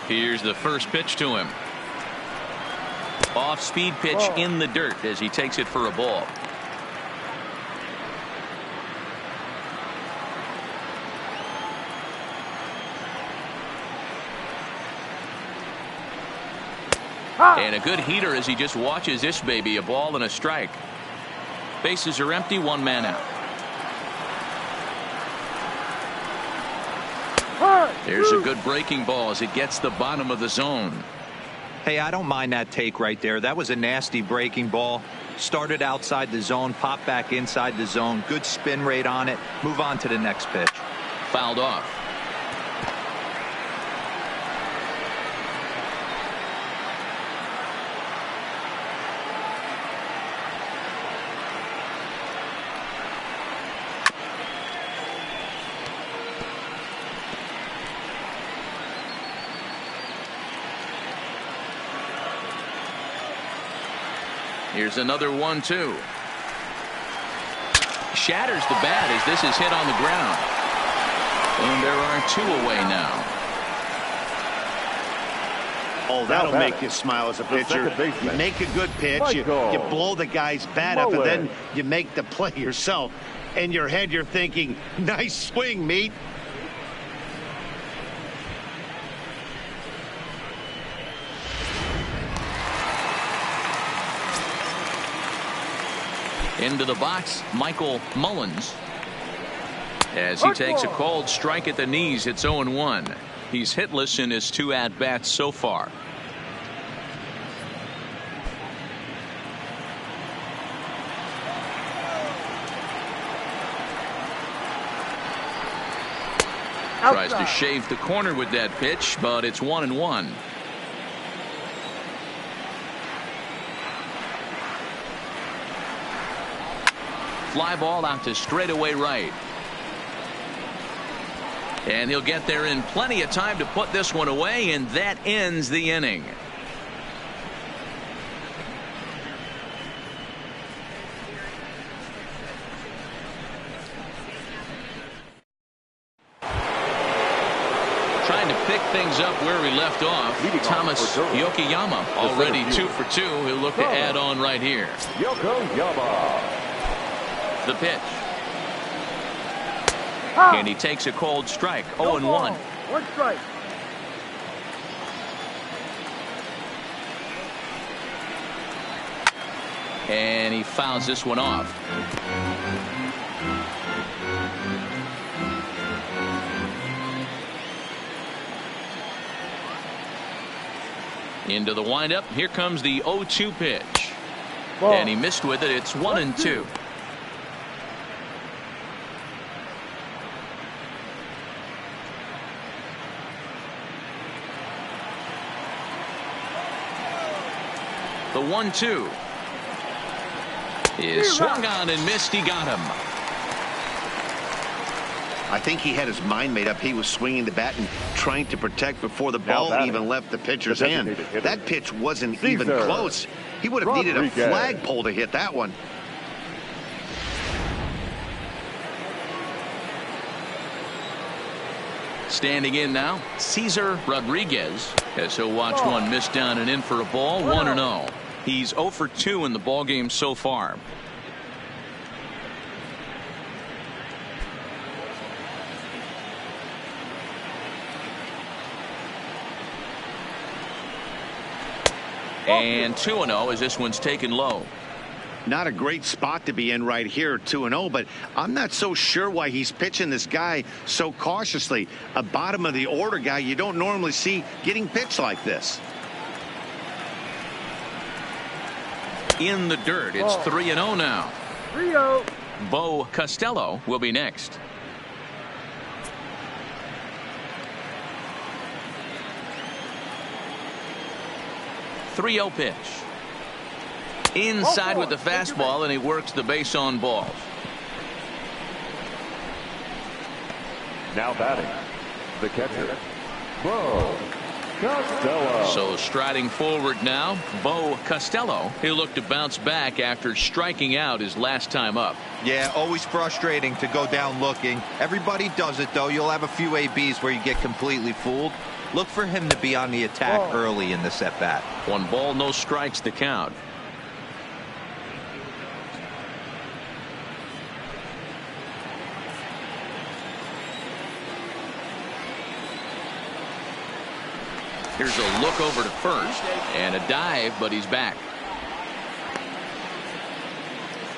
Here's the first pitch to him. Off-speed pitch in the dirt as he takes it for a ball. And a good heater as he just watches this baby. A ball and a strike. Bases are empty, 1 man out. There's a good breaking ball as it gets the bottom of the zone.
Hey, I don't mind that take right there. That was a nasty breaking ball. Started outside the zone, popped back inside the zone. Good spin rate on it. Move on to the next pitch.
Fouled off. Here's another 1-2. Shatters the bat as this is hit on the ground. And there are 2 away now.
Oh, that'll make you smile as a pitcher. You make a good pitch, you blow the guy's bat up, and then you make the play yourself. In your head, you're thinking, nice swing, meat.
Into the box, Michael Mullins. As he takes a called strike at the knees, it's 0-1. He's hitless in his 2 at-bats so far. Tries to shave the corner with that pitch, but it's 1-1. Fly ball out to straightaway right. And he'll get there in plenty of time to put this one away, and that ends the inning. Trying to pick things up where we left off. Thomas Yokoyama already 2 for 2. He'll look to add on right here.
Yokoyama.
The pitch. And he takes a cold strike. 0-1.
1 strike.
And he fouls this one off. Into the windup. Here comes the 0-2 pitch.
Ball.
And he missed with it. It's 1-2. The 1-2 is swung on and missed. He got him.
I think he had his mind made up. He was swinging the bat and trying to protect before the ball even left the pitcher's hand. That pitch wasn't even close. He would have needed a flagpole to hit that one.
Standing in now, Cesar Rodriguez, as he'll watch one miss down and in for a ball. 1-0. He's 0 for 2 in the ballgame so far. And 2-0 as this one's taken low.
Not a great spot to be in right here, 2-0, but I'm not so sure why he's pitching this guy so cautiously. A bottom of the order guy you don't normally see getting pitched like this.
In the dirt, it's 3-0 now.
3-0.
Bo Costello will be next. .30 pitch. Inside with the fastball, and he works the base on balls.
Now batting, the catcher, Bo Costello.
So striding forward now, Bo Costello. He'll look to bounce back after striking out his last time up.
Yeah, always frustrating to go down looking. Everybody does it, though. You'll have a few ABs where you get completely fooled. Look for him to be on the attack early in this at-bat.
1 ball, no strikes the count. Here's a look over to first and a dive, but he's back.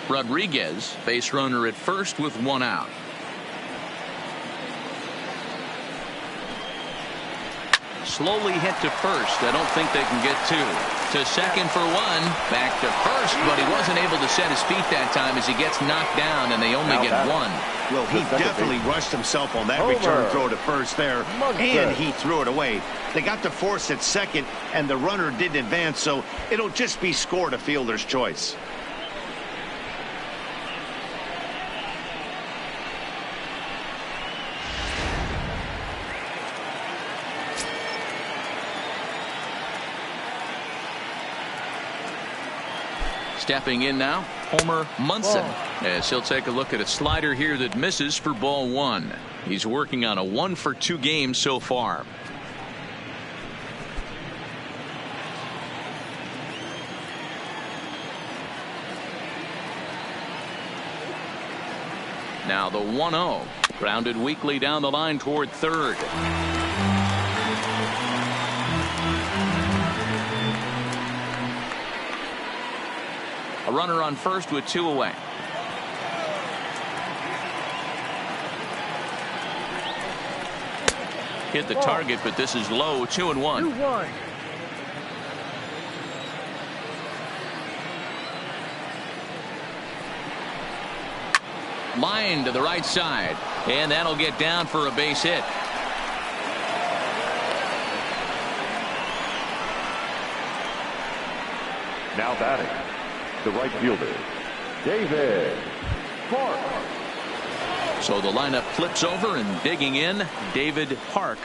Rodriguez, base runner at first with 1 out. Slowly hit to first. I don't think they can get 2. To second for 1. Back to first, but he wasn't able to set his feet that time as he gets knocked down, and they only get 1.
Well, he definitely rushed himself on that return throw to first there, and he threw it away. They got to force at second, and the runner didn't advance, so it'll just be scored a fielder's choice.
Stepping in now, Homer Munson, as he'll take a look at a slider here that misses for ball 1. He's working on a 1 for 2 game so far. Now the 1-0, grounded weakly down the line toward third. A runner on first with 2 away. Hit the target, but this is low. 2-1.
2-1.
Line to the right side, and that'll get down for a base hit.
Now batting, the right fielder, David Park.
So the lineup flips over, and digging in, David Park.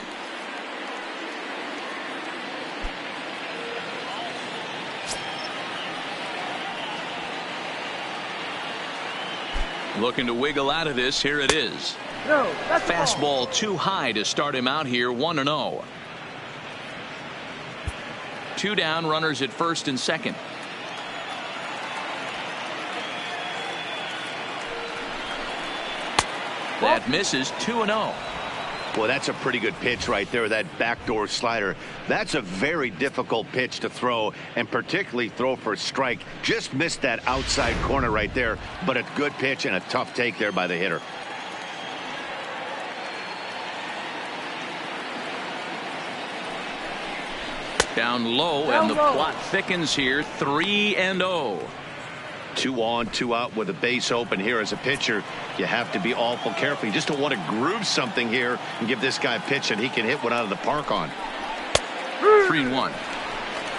Looking to wiggle out of this. Here it is.
No, that's
Fastball too high to start him out here. 1-0. 2 down, runners at first and second. That misses 2-0.
Well, that's a pretty good pitch right there, that backdoor slider. That's a very difficult pitch to throw, and particularly throw for a strike. Just missed that outside corner right there, but a good pitch and a tough take there by the hitter.
Down low, and the plot thickens here. 3-0.
2 on, 2 out with a base open here as a pitcher. You have to be awful careful. You just don't want to groove something here and give this guy a pitch that he can hit one out of the park on.
3-1.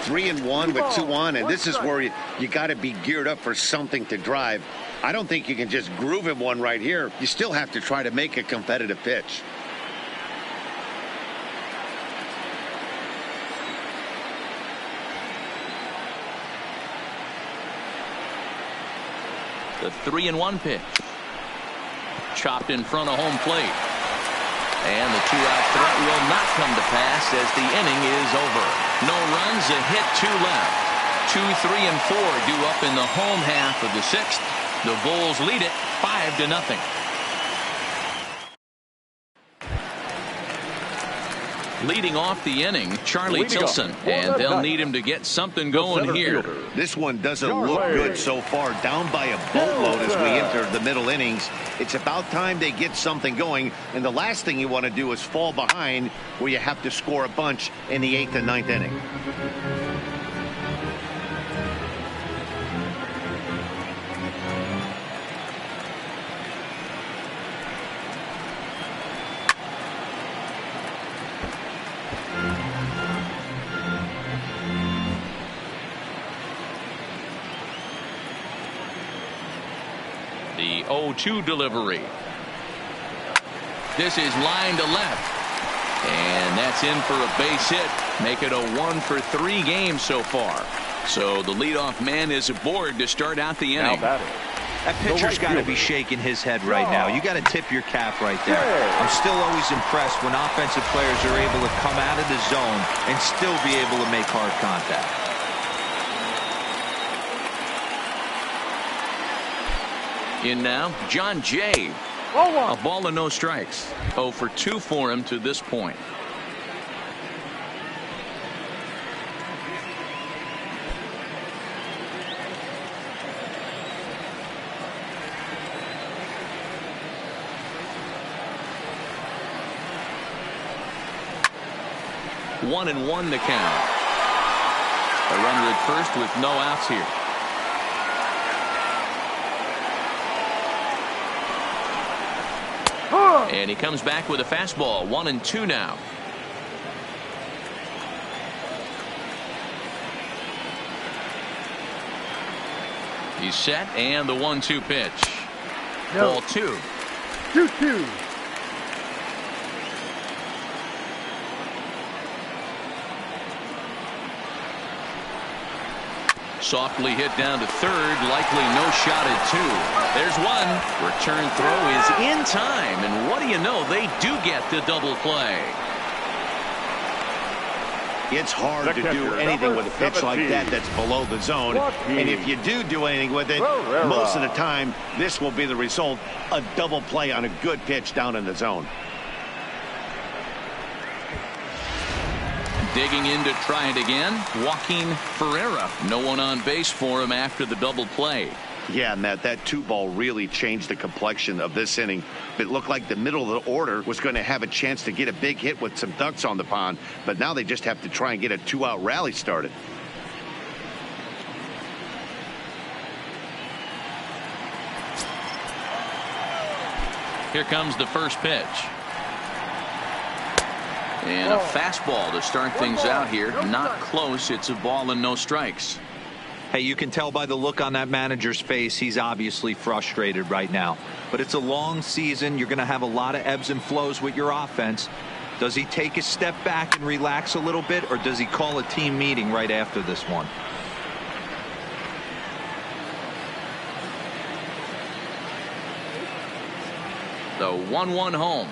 3-1 with 2 on, and this is where you got to be geared up for something to drive. I don't think you can just groove him one right here. You still have to try to make a competitive pitch.
The 3-1 pitch. Chopped in front of home plate. And the 2-out threat will not come to pass as the inning is over. No runs, a hit, 2 left. 2, 3, and 4 due up in the home half of the 6th. The Bulls lead it 5-0. Leading off the inning, Charlie Tilson, and they'll need him to get something going here.
This one doesn't look good so far, down by a boatload as we enter the middle innings. It's about time they get something going, and the last thing you want to do is fall behind where you have to score a bunch in the 8th and 9th inning.
The 0-2 delivery. This is line to left. And that's in for a base hit. Make it a 1-for-3 game so far. So the leadoff man is aboard to start out the inning.
That pitcher's got to be shaking his head right now. You got to tip your cap right there. I'm still always impressed when offensive players are able to come out of the zone and still be able to make hard contact.
In now, John Jay. A ball and no strikes. 0 for 2 for him to this point. One and one the count. A runner at first with no outs here. And he comes back with a fastball. 1-2 now. He's set, and the 1-2 pitch. Ball 2.
2-2.
Softly hit down to third, likely no shot at 2. There's one. Return throw is in time, and what do you know, they do get the double play.
It's hard to do anything with a pitch like that that's below the zone, and if you do anything with it, most of the time this will be the result, a double play on a good pitch down in the zone.
Digging in to try it again, Joaquin Ferreira. No one on base for him after the double play.
Yeah, Matt, that 2-ball really changed the complexion of this inning. It looked like the middle of the order was going to have a chance to get a big hit with some ducks on the pond, but now they just have to try and get a 2-out rally started.
Here comes the first pitch. And a fastball to start things out here. Not close. It's a ball and no strikes.
Hey, you can tell by the look on that manager's face, he's obviously frustrated right now. But it's a long season. You're going to have a lot of ebbs and flows with your offense. Does he take a step back and relax a little bit, or does he call a team meeting right after this one?
The 1-1 home.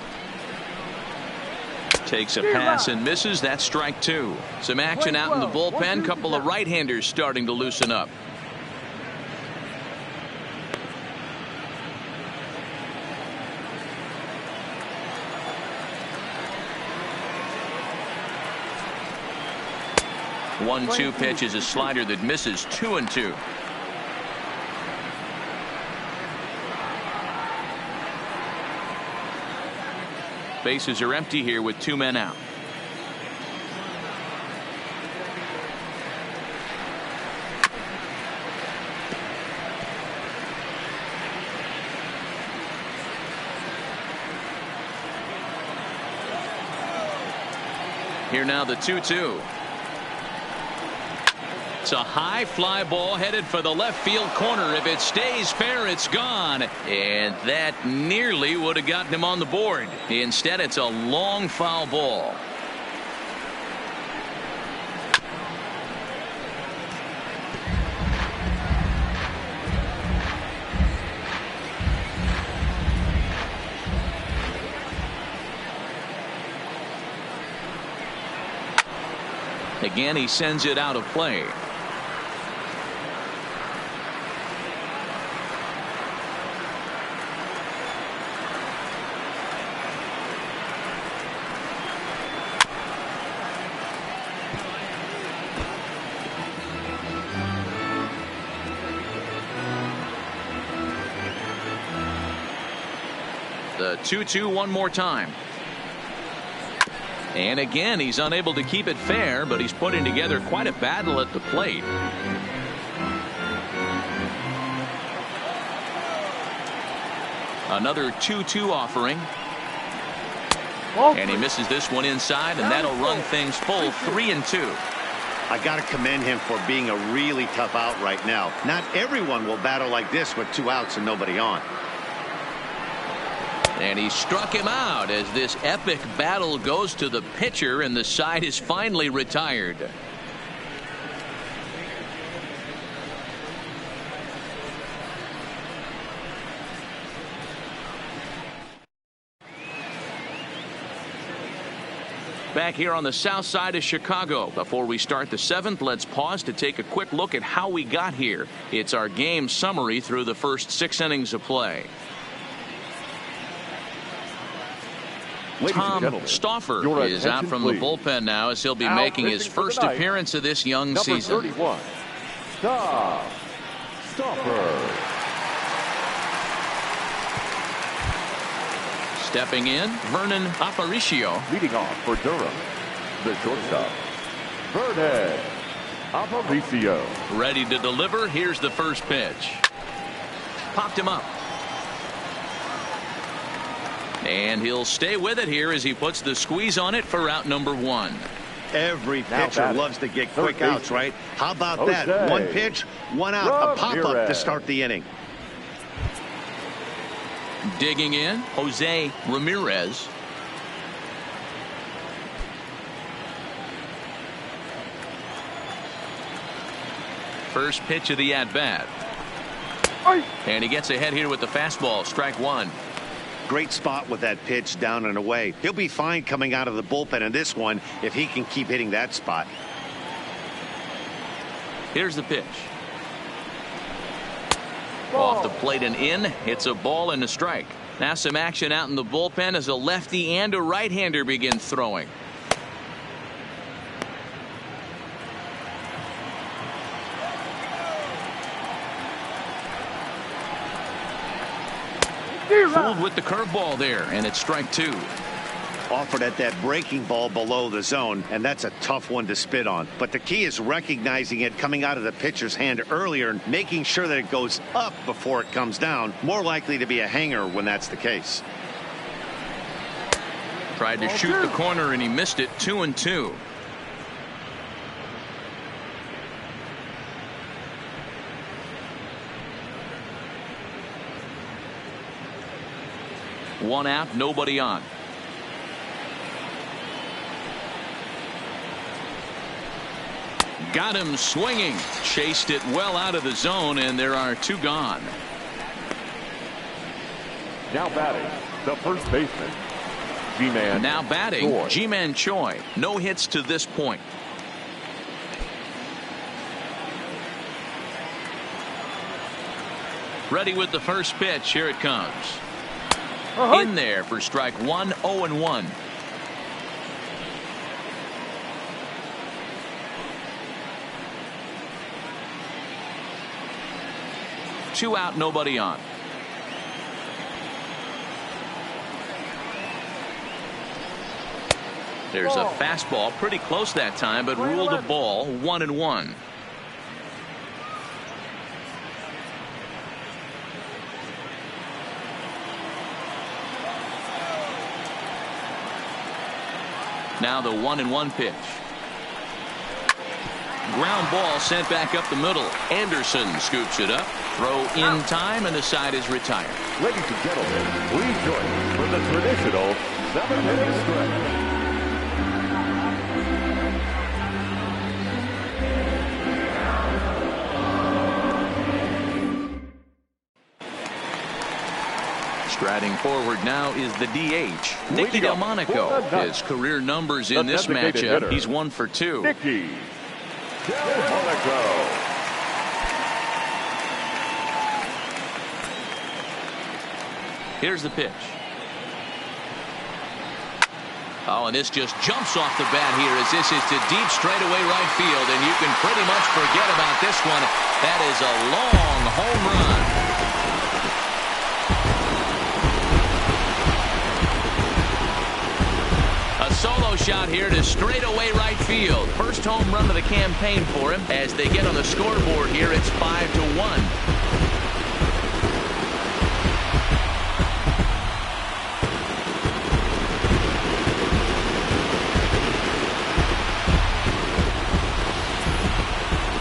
Takes a pass and misses. That's strike 2. Some action out in the bullpen. Couple of right-handers starting to loosen up. 1-2 pitch is a slider that misses 2-2. Bases are empty here with 2 men out. Here now the 2-2. It's a high fly ball headed for the left field corner. If it stays fair, it's gone. And that nearly would have gotten him on the board. Instead, it's a long foul ball. Again, he sends it out of play. The 2-2 one more time. And again, he's unable to keep it fair, but he's putting together quite a battle at the plate. Another 2-2 offering. And he misses this one inside, and that'll run things full 3-2.
I got to commend him for being a really tough out right now. Not everyone will battle like this with 2 outs and nobody on.
And he struck him out as this epic battle goes to the pitcher, and the side is finally retired. Back here on the south side of Chicago. Before we start the 7th, let's pause to take a quick look at how we got here. It's our game summary through the first 6 innings of play. Tom Stauffer is out from the bullpen now, as he'll be making his first appearance of this young season.
Number 31, Tom Stauffer.
Stepping in, Vernon Aparicio.
Leading off for Durham, the shortstop, Vernon Aparicio.
Ready to deliver. Here's the first pitch. Popped him up. And he'll stay with it here as he puts the squeeze on it for out number 1.
Every pitcher loves to get quick outs, right? How about that? 1 pitch, 1 out, a pop-up to start the inning.
Digging in, Jose Ramirez. First pitch of the at-bat. And he gets ahead here with the fastball, strike 1.
Great spot with that pitch down and away. He'll be fine coming out of the bullpen in this one if he can keep hitting that spot.
Here's the pitch. Off the plate and in. It's a ball and a strike. Now some action out in the bullpen as a lefty and a right-hander begin throwing. Fooled with the curveball there, and it's strike 2.
Offered at that breaking ball below the zone, and that's a tough one to spit on. But the key is recognizing it coming out of the pitcher's hand earlier and making sure that it goes up before it comes down. More likely to be a hanger when that's the case.
Tried to shoot the corner, and he missed it. 2-2. One out, nobody on. Got him swinging. Chased it well out of the zone, and there are 2 gone.
Now batting, the first baseman, Ji-Man.
Now batting, Ji-Man Choi. No hits to this point. Ready with the first pitch. Here it comes. In there for strike 1, 0-1. 2 out, nobody on. There's a fastball pretty close that time, but ruled a ball. 1-1. Now the 1-1 pitch. Ground ball sent back up the middle. Anderson scoops it up. Throw in time, and the side is retired.
Ladies and gentlemen, please join us for the traditional 7-inning stretch.
Striding forward now is the DH, Nicky Delmonico. His career numbers in this matchup, he's 1 for 2.
Nicky Delmonico.
Here's the pitch. Oh, and this just jumps off the bat here as this is to deep straightaway right field, and you can pretty much forget about this one. That is a long home run. Solo shot here to straightaway right field. First home run of the campaign for him. As they get on the scoreboard here, it's 5-1.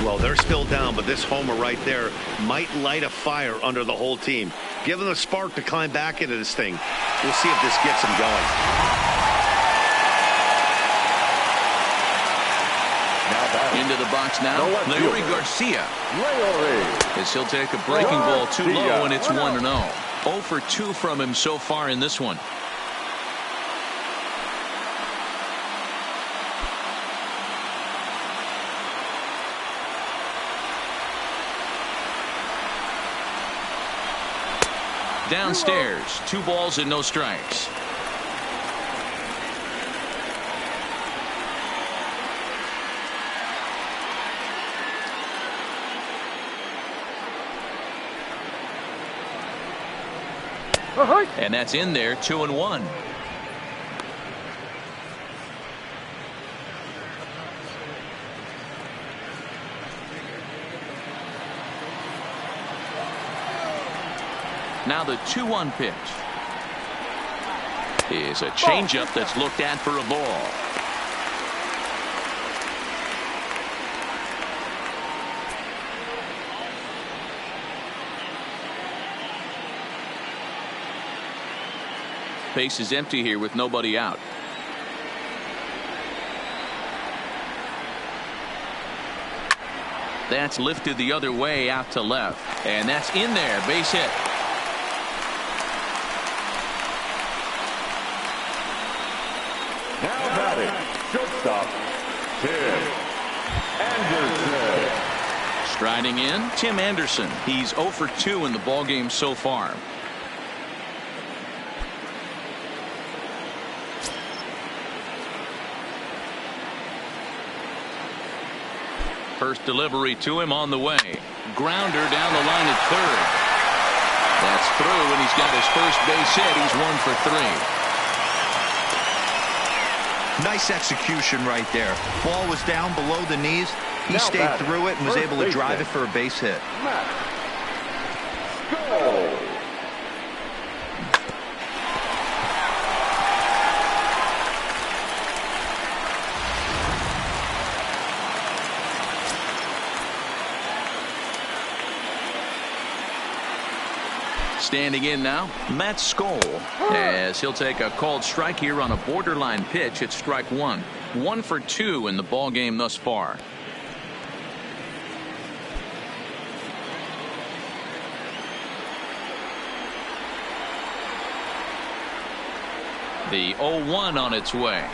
Well, they're still down, but this homer right there might light a fire under the whole team. Give them a spark to climb back into this thing. We'll see if this gets them going.
Into the box now, Leury Garcia. As he'll take a breaking ball too low, and it's 1-0. 0 for 2 from him so far in this one. Downstairs, 2 balls and no strikes. And that's in there. 2-1. Now the 2-1 pitch is a changeup that's looked at for a ball. Base is empty here with nobody out. That's lifted the other way out to left, and that's in there. Base hit.
Now batting, shortstop, Tim Anderson.
Striding in, Tim Anderson. He's 0 for 2 in the ballgame so far. First delivery to him on the way. Grounder down the line at third. That's through, and he's got his first base hit. He's 1 for 3.
Nice execution right there. Ball was down below the knees. He stayed through it and was able to drive it for a base hit.
Go!
Standing in now, Matt Skoll, as he'll take a called strike here on a borderline pitch at strike 1. 1 for 2 in the ball game thus far. The 0-1 on its way.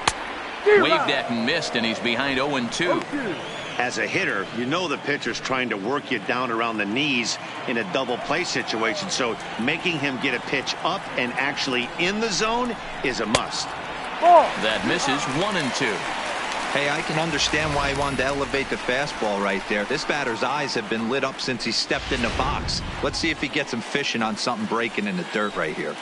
Waved at and missed, and he's behind 0-2.
As a hitter, you know the pitcher's trying to work you down around the knees in a double play situation, so making him get a pitch up and actually in the zone is a must.
That misses. 1-2.
Hey, I can understand why he wanted to elevate the fastball right there. This batter's eyes have been lit up since he stepped in the box. Let's see if he gets him fishing on something breaking in the dirt right here.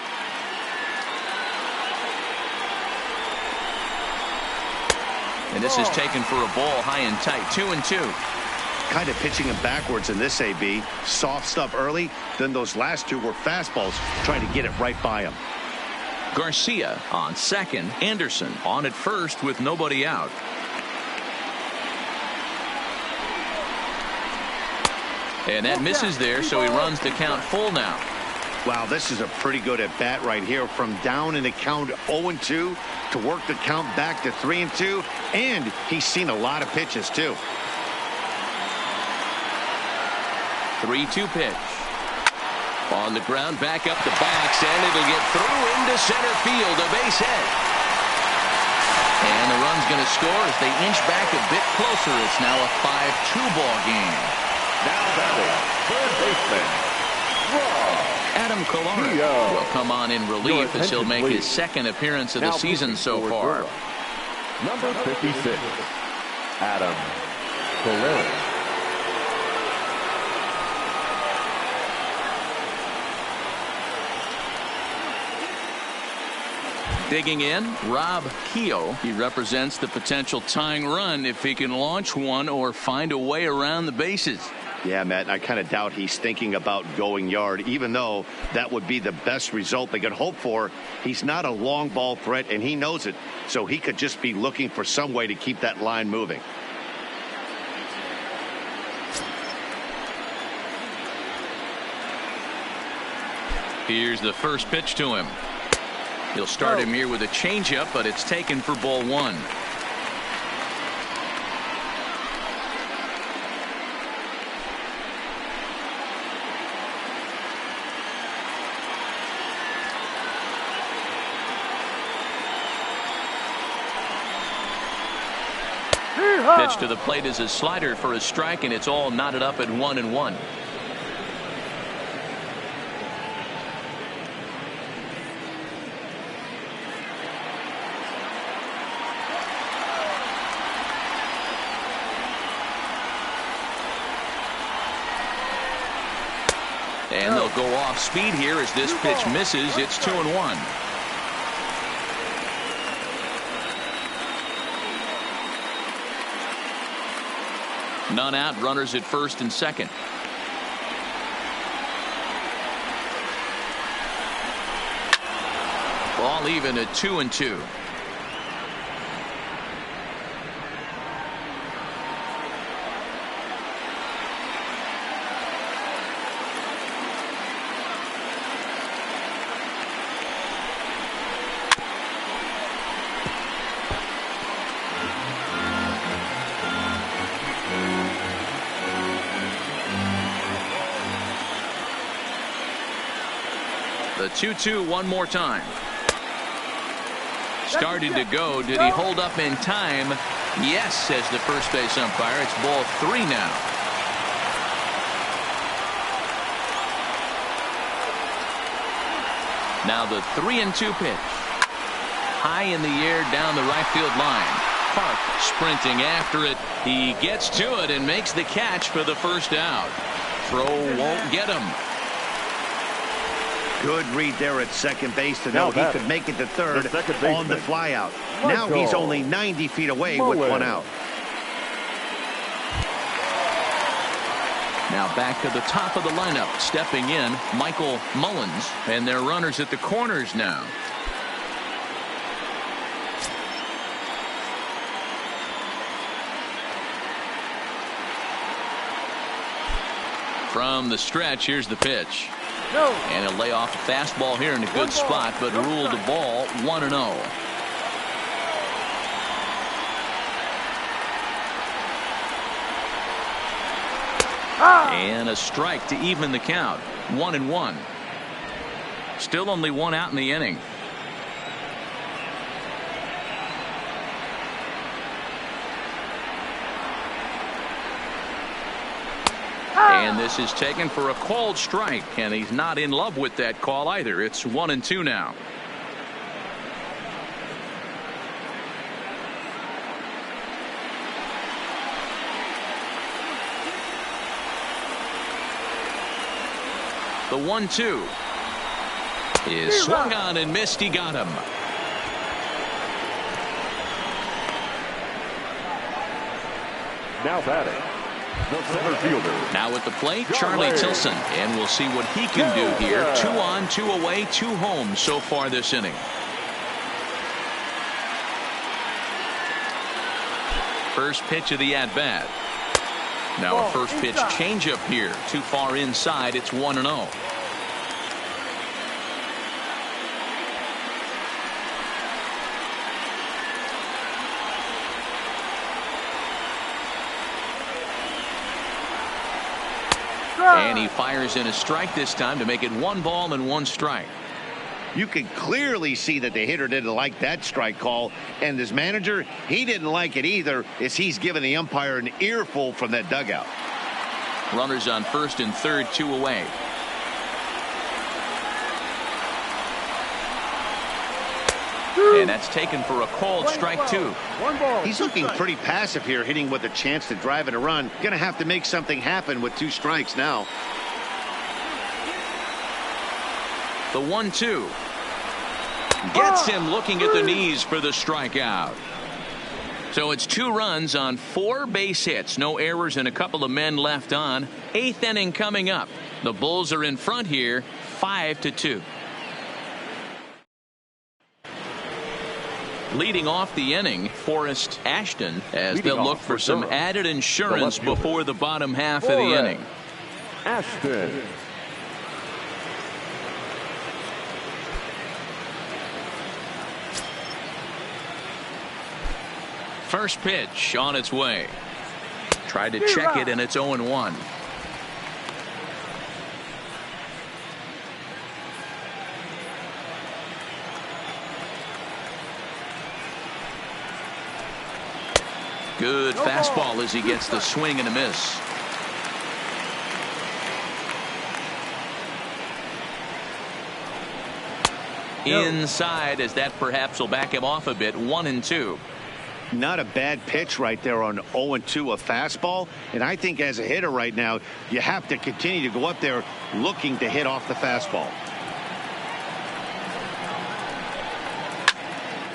And this is taken for a ball, high and tight, 2-2.
Kind of pitching him backwards in this, AB. Soft stuff early, then those last two were fastballs, trying to get it right by him.
Garcia on second, Anderson on at first with nobody out. And that misses there, so he runs the count full now.
Wow, this is a pretty good at bat right here. From down in the count 0-2 to work the count back to 3-2, and he's seen a lot of pitches too.
3-2 pitch. On the ground, back up the backs, and it'll get through into center field, a base hit. And the run's going to score as they inch back a bit closer. It's now a 5-2 ball game.
Now batting, third baseman,
Adam Kolarek will come on in relief as he'll make his second appearance of the season so far.
number 56, Adam Kolarek.
Digging in, Rob Keogh. He represents the potential tying run if he can launch one or find a way around the bases.
Yeah, Matt, I kind of doubt he's thinking about going yard, even though that would be the best result they could hope for. He's not a long ball threat, and he knows it, so he could just be looking for some way to keep that line moving.
Here's the first pitch to him. He'll start him here with a changeup, but it's taken for ball one. Pitch to the plate is a slider for a strike, and it's all knotted up at 1-1. And they'll go off speed here as this pitch misses. It's 2-1. None out, runners at first and second. Ball even at 2-2. The 2-2 one more time. Started to go. Did he hold up in time? Yes, says the first base umpire. It's ball 3 now. Now the 3-2 pitch. High in the air down the right field line. Park sprinting after it. He gets to it and makes the catch for the first out. Throw won't get him.
Good read there at second base to know he could make it to third on the flyout. Now he's only 90 feet away with one out.
Now back to the top of the lineup, stepping in, Michael Mullins, and their runners at the corners now. From the stretch, here's the pitch. And a layoff fastball here in a good spot, but ruled the ball 1-0. And a strike to even the count. 1-1. Still only one out in the inning. And this is taken for a called strike, and he's not in love with that call either. It's 1-2 now. The 1-2 is swung on and missed. He got him.
Now batting, the center fielder.
Now at the plate, Charlie Tilson, and we'll see what he can do here. 2 on, 2 away, 2 home so far this inning. First pitch of the at-bat. Now a first pitch changeup here. Too far inside. It's 1-0. And he fires in a strike this time to make it 1 ball and 1 strike.
You can clearly see that the hitter didn't like that strike call, and his manager, he didn't like it either, as he's giving the umpire an earful from that dugout.
Runners on first and third, 2 away. And that's taken for a called strike 2.
1 ball.
He's looking pretty passive here, hitting with a chance to drive and a run. Gonna have to make something happen with 2 strikes now.
The 1-2 gets him looking at the knees for the strikeout. So it's 2 runs on 4 base hits, no errors and a couple of men left on. 8th inning coming up. The Bulls are in front here, 5-2. Leading off the inning, Forrest Ashton, as they'll look for some added insurance before the bottom half of the inning.
Ashton.
First pitch on its way. Tried to check it, and it's 0-1. Good fastball as he gets the swing and a miss. Inside, as that perhaps will back him off a bit. 1-2.
Not a bad pitch right there on 0-2, a fastball. And I think as a hitter right now, you have to continue to go up there looking to hit off the fastball.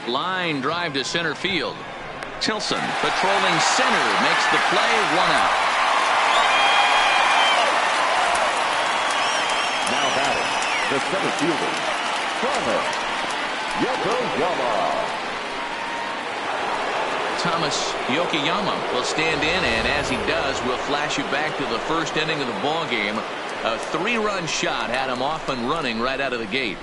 Line drive to center field. Tilson patrolling center makes the play. 1 out.
Now batting, the center fielder, Thomas Yokoyama.
Thomas Yokoyama will stand in, and as he does, we'll flash you back to the first inning of the ball game. A 3-run shot had him off and running right out of the gate.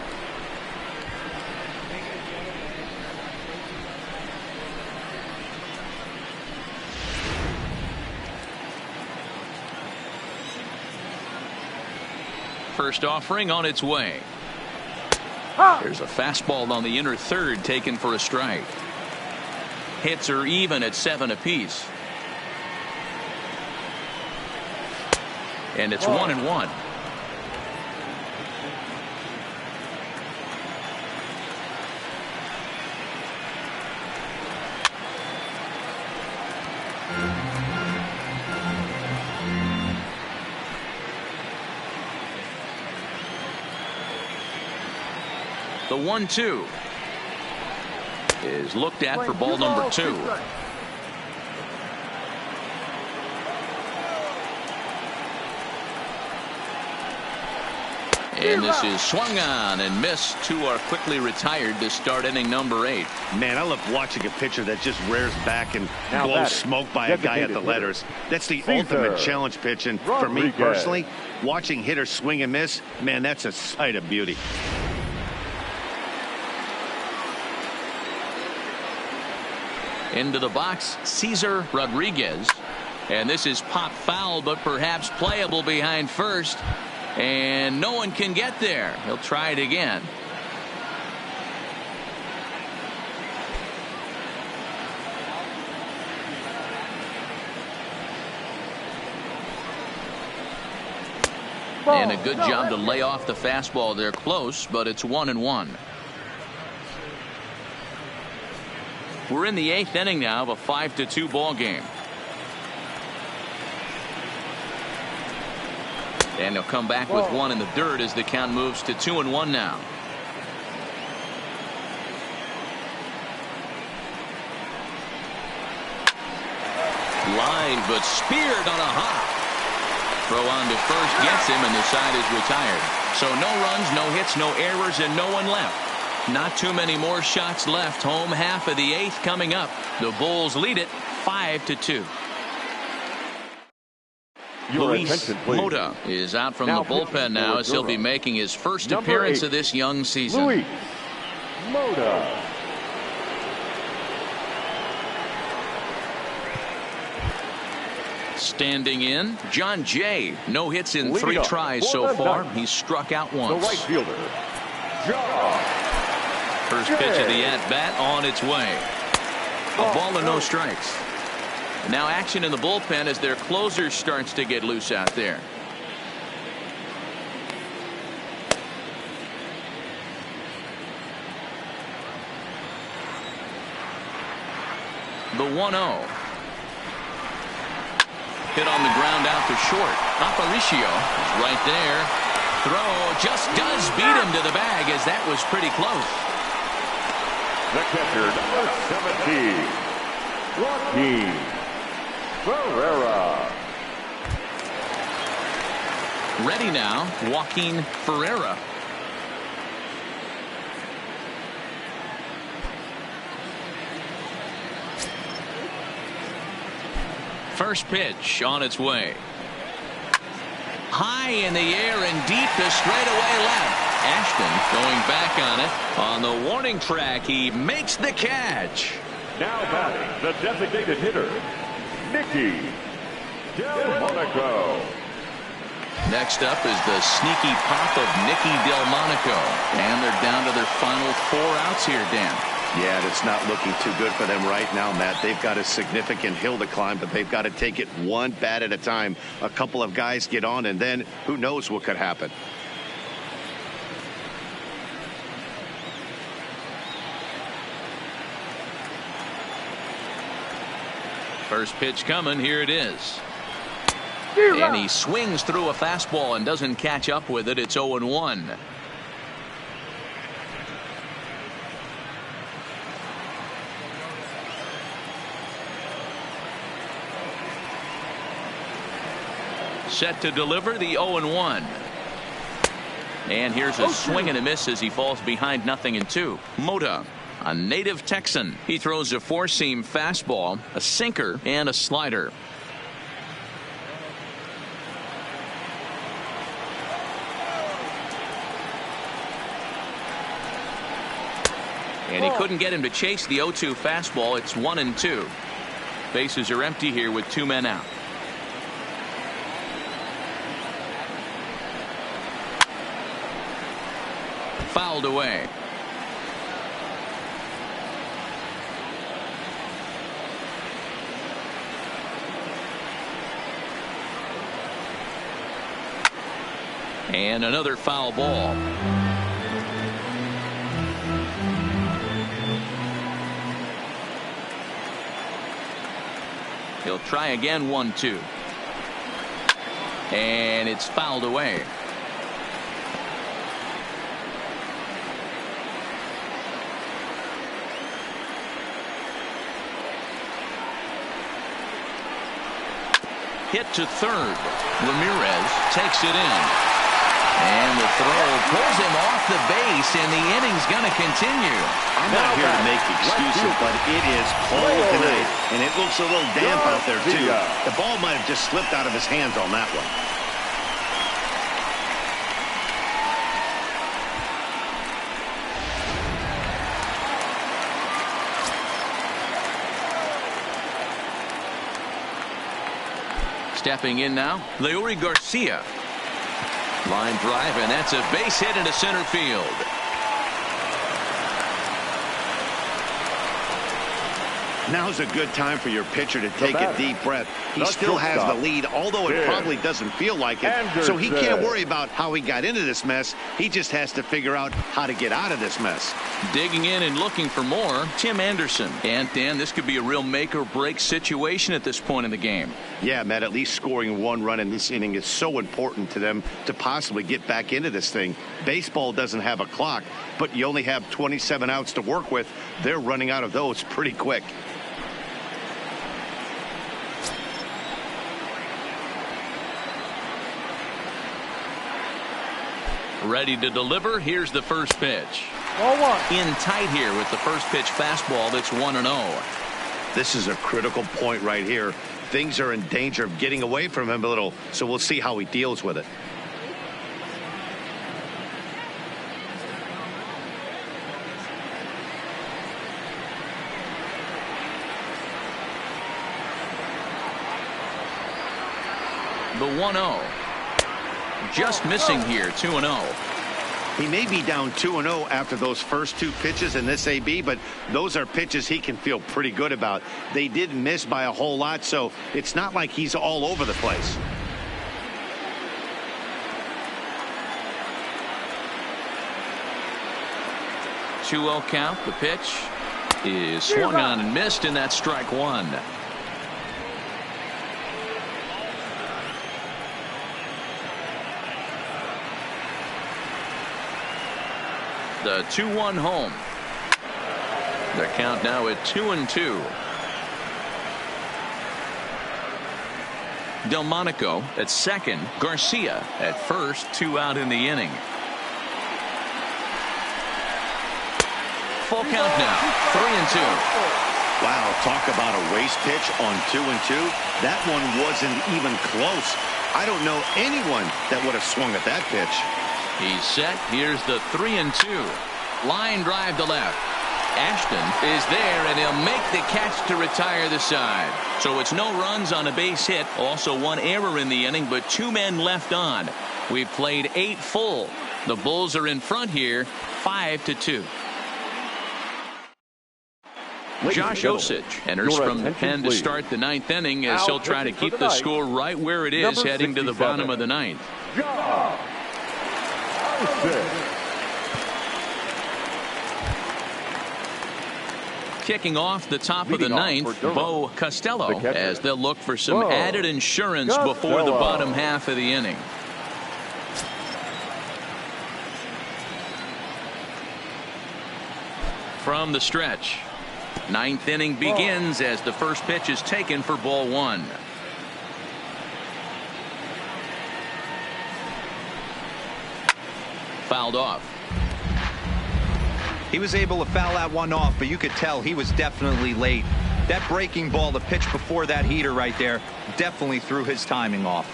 First offering on its way. There's a fastball on the inner third taken for a strike. Hits are even at 7 apiece. And it's 1-1. The 1-2 is looked at for ball number 2. And this is swung on and missed. 2 are quickly retired to start inning number 8.
Man, I love watching a pitcher that just rears back and blows smoke by a guy at the letters. That's the ultimate challenge pitching for me personally. Watching hitters swing and miss, man, that's a sight of beauty.
Into the box, Cesar Rodriguez. And this is pop foul, but perhaps playable behind first. And no one can get there. He'll try it again. And a good job to lay off the fastball there. Close, but it's 1-1. We're in the 8th inning now of a 5-2 ball game. And they'll come back with one in the dirt as the count moves to 2-1 now. Line, but speared on a hop. Throw on to first gets him, and the side is retired. So no runs, no hits, no errors, and no one left. Not too many more shots left. Home half of the 8th coming up. The Bulls lead it 5-2. Luis Mota is out from the bullpen now as he'll be making his first appearance of this young season.
Luis Mota.
Standing in, John Jay. No hits in 3 tries so far. He's struck out once.
The right fielder, John
First pitch of the at-bat on its way. A ball and no strikes. Now action in the bullpen as their closer starts to get loose out there. The 1-0. Hit on the ground out to short. Aparicio is right there. Throw just does beat him to the bag as that was pretty close.
The catcher, number 17, Joaquin Ferreira.
Ready now, Joaquin Ferreira. First pitch on its way. High in the air and deep to straightaway left. Ashton going back on it. On the warning track, he makes the catch.
Now batting, the designated hitter, Nicky Delmonico.
Next up is the sneaky pop of Nicky Delmonico. And they're down to their final 4 outs here, Dan.
Yeah, it's not looking too good for them right now, Matt. They've got a significant hill to climb, but they've got to take it one bat at a time. A couple of guys get on, and then who knows what could happen.
First pitch coming. Here it is. And he swings through a fastball and doesn't catch up with it. It's 0-1. Set to deliver the 0-1. And here's a swing and a miss as he falls behind 0-2. Mota, a native Texan. He throws a 4-seam fastball, a sinker, and a slider. And he couldn't get him to chase the 0-2 fastball. It's 1-2. Bases are empty here with 2 men out. Fouled away. And another foul ball. He'll try again. 1-2. And it's fouled away. Hit to third. Ramirez takes it in. And the throw pulls him off the base, and the inning's going to continue.
I'm not here to make excuses, but it is cold tonight, and it looks a little damp out there, too. The ball might have just slipped out of his hands on that one.
Stepping in now, Leury Garcia. Line drive, and that's a base hit into center field.
Now's a good time for your pitcher to take a deep breath. He still has the lead, although it probably doesn't feel like it. So he can't worry about how he got into this mess. He just has to figure out how to get out of this mess.
Digging in and looking for more, Tim Anderson. And, Dan, this could be a real make-or-break situation at this point in the game.
Yeah, Matt, at least scoring one run in this inning is so important to them to possibly get back into this thing. Baseball doesn't have a clock, but you only have 27 outs to work with. They're running out of those pretty quick.
Ready to deliver. Here's the first pitch.
Ball one.
In tight here with the first pitch fastball that's 1-0.
This is a critical point right here. Things are in danger of getting away from him a little, so we'll see how he deals with it.
The 1-0. Just missing here, 2-0.
He may be down 2-0 after those first two pitches in this AB, but those are pitches he can feel pretty good about. They did miss by a whole lot, so it's not like he's all over the place.
Two-0 count. The pitch is swung on and missed, and that's strike one. The 2-1 home. The count now at 2-2. Delmonico at second. Garcia at first. 2 out in the inning. Full count now. 3-2.
Wow, talk about a waste pitch on 2-2. That one wasn't even close. I don't know anyone that would have swung at that pitch.
He's set. Here's the 3-2. Line drive to left. Ashton is there, and he'll make the catch to retire the side. So it's no runs on a base hit. Also one error in the inning, but 2 men left on. We've played 8 full. The Bulls are in front here, 5-2. Josh Osich enters from the pen to start the 9th inning as he'll try to keep the score right where it is heading to the bottom of the 9th. Kicking off the top of the 9th, Bo Costello, as they'll look for some added insurance before the bottom half of the inning. From the stretch, 9th inning begins as the first pitch is taken for ball 1. Fouled off.
He was able to foul that one off, but you could tell he was definitely late. That breaking ball, the pitch before that heater right there, definitely threw his timing off.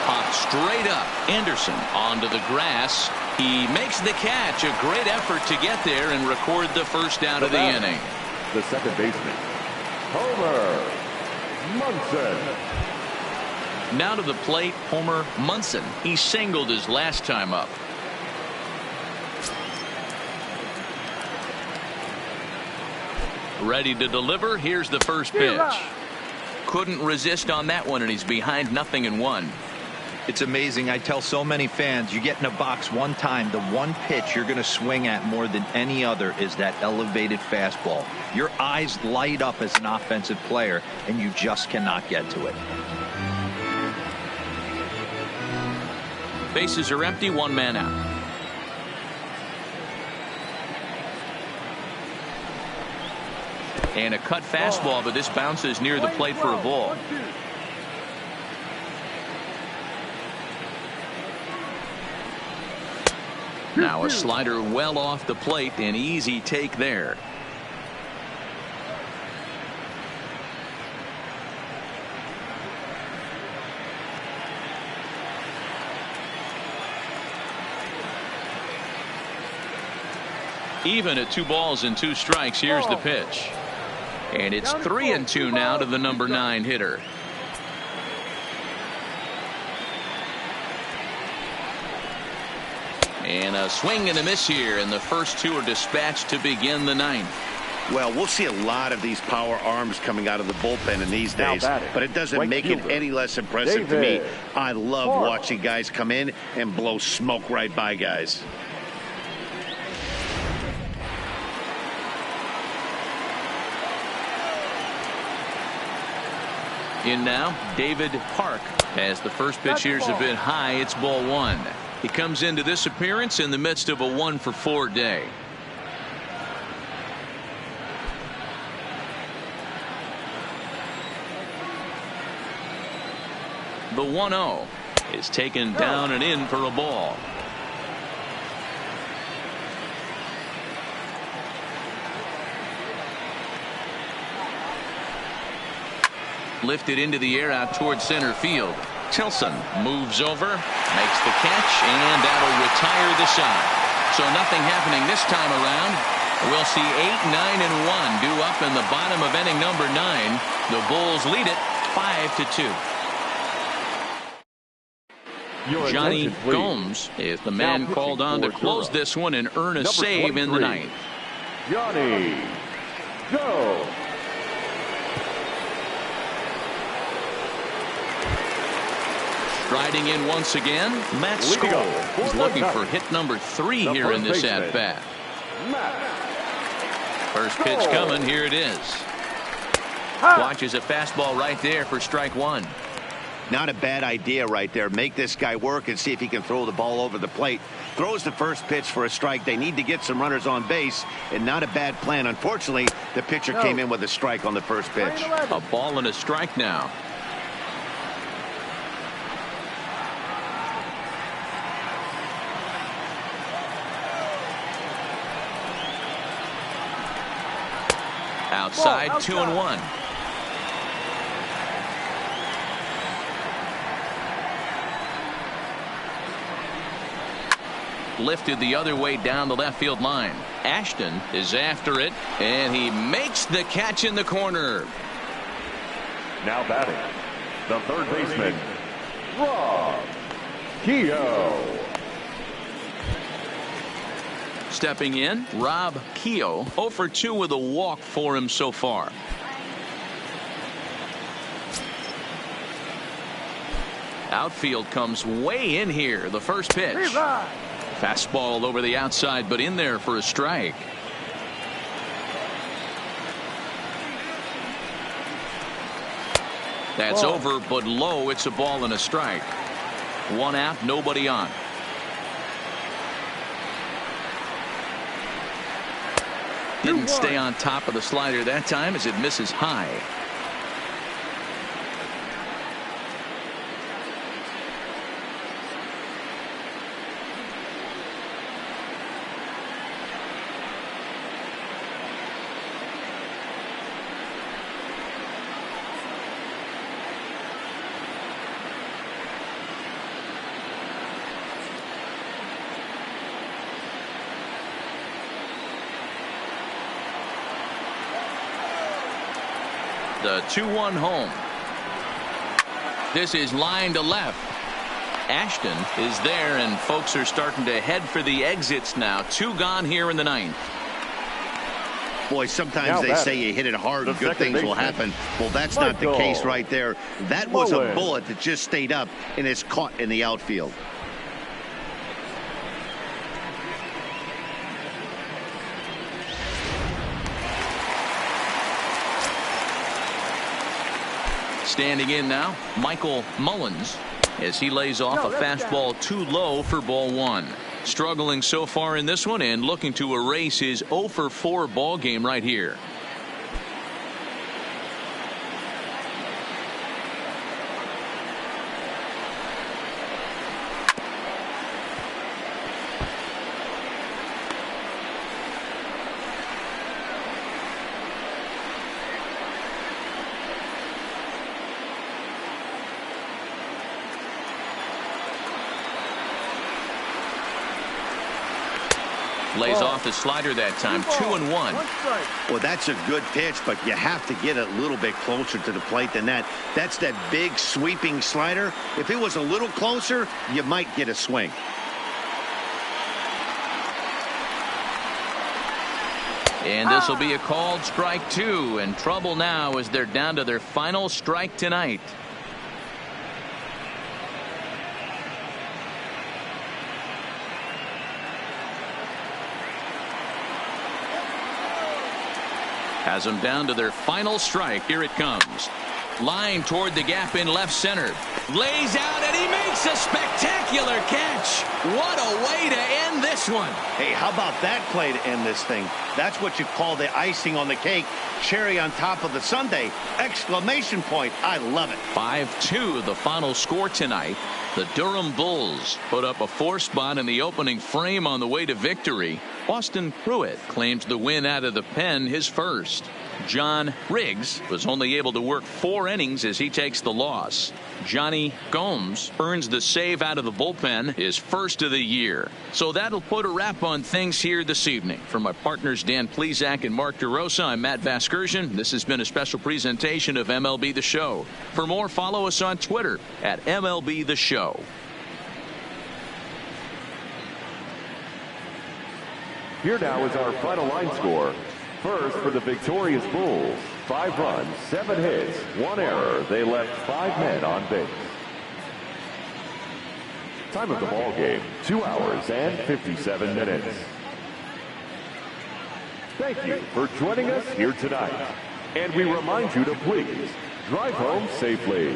Popped straight up. Anderson onto the grass. He makes the catch. A great effort to get there and record the first out of the inning.
The second baseman, Homer Munson.
Now to the plate, Homer Munson. He singled his last time up. Ready to deliver. Here's the first pitch. Couldn't resist on that one, and he's behind 0-1.
It's amazing. I tell so many fans, you get in a box one time, the one pitch you're going to swing at more than any other is that elevated fastball. Your eyes light up as an offensive player, and you just cannot get to it.
Bases are empty, 1 man out. And a cut fastball, but this bounces near the plate for a ball. Now a slider well off the plate, an easy take there. Even at 2 balls and 2 strikes. Here's the pitch. And it's 3-2 now to the number 9 hitter. And a swing and a miss here, and the first 2 are dispatched to begin the 9th.
Well, we'll see a lot of these power arms coming out of the bullpen in these days, but it doesn't make it any less impressive to me. I love watching guys come in and blow smoke right by guys.
In now, David Park. As the first pitch here's a bit high, it's ball one. He comes into this appearance in the midst of a 1-for-4 day. The 1-0 is taken down and in for a ball. Lifted into the air out towards center field. Tilson moves over, makes the catch, and that'll retire the side. So nothing happening this time around. We'll see 8, 9, and 1 due up in the bottom of inning number 9. The Bulls lead it 5-2. Johnny Gomes is the man called on to close this one and earn a save in the ninth.
Johnny Gomes.
Striding in once again, Matt Skoll is looking for hit number 3 here in this at-bat. First pitch coming, here it is. Watches a fastball right there for strike one.
Not a bad idea right there. Make this guy work and see if he can throw the ball over the plate. Throws the first pitch for a strike. They need to get some runners on base, and not a bad plan. Unfortunately, the pitcher came in with a strike on the first pitch.
A ball and a strike now. Outside, 2-1. Lifted the other way down the left field line. Ashton is after it, and he makes the catch in the corner.
Now batting, the third baseman, Rob Keough.
Stepping in, Rob Keough, 0 for 2 with a walk for him so far. Outfield comes way in here. The first pitch. Fastball over the outside, but in there for a strike. That's over, but low. It's a ball and a strike. One out, nobody on. Didn't stay on top of the slider that time as it misses high. The 2-1 home. This is line to left. Ashton is there, and folks are starting to head for the exits now. 2 gone here in the ninth.
Boy, sometimes they say you hit it hard and good things will happen. Well, that's not the case right there. That was a bullet that just stayed up and is caught in the outfield.
Standing in now, Michael Mullins, as he lays off a fastball too low for ball one. Struggling so far in this one and looking to erase his 0 for 4 ball game right here. Lays off the slider that time. 2-1.
Well, that's a good pitch, but you have to get a little bit closer to the plate than that. That's that big sweeping slider. If it was a little closer, you might get a swing.
And this will be a called strike 2, and trouble now as they're down to their final strike tonight. Has them down to their final strike. Here it comes. Line toward the gap in left center. Lays out and he makes a spectacular catch. What a way to end this one.
Hey, how about that play to end this thing? That's what you call the icing on the cake. Cherry on top of the sundae. Exclamation point. I love it.
5-2 the final score tonight. The Durham Bulls put up a 4 spot in the opening frame on the way to victory. Austin Pruitt claims the win out of the pen, his first. John Riggs was only able to work 4 innings as he takes the loss. Johnny Gomes earns the save out of the bullpen, his first of the year. So that'll put a wrap on things here this evening. For my partners Dan Plesac and Mark DeRosa, I'm Matt Vasgersian. This has been a special presentation of MLB The Show. For more, follow us on Twitter at MLB The Show.
Here now is our final line score. First, for the victorious Bulls, 5 runs, 7 hits, 1 error. They left 5 men on base. Time of the ball game, 2 hours and 57 minutes. Thank you for joining us here tonight. And we remind you to please drive home safely.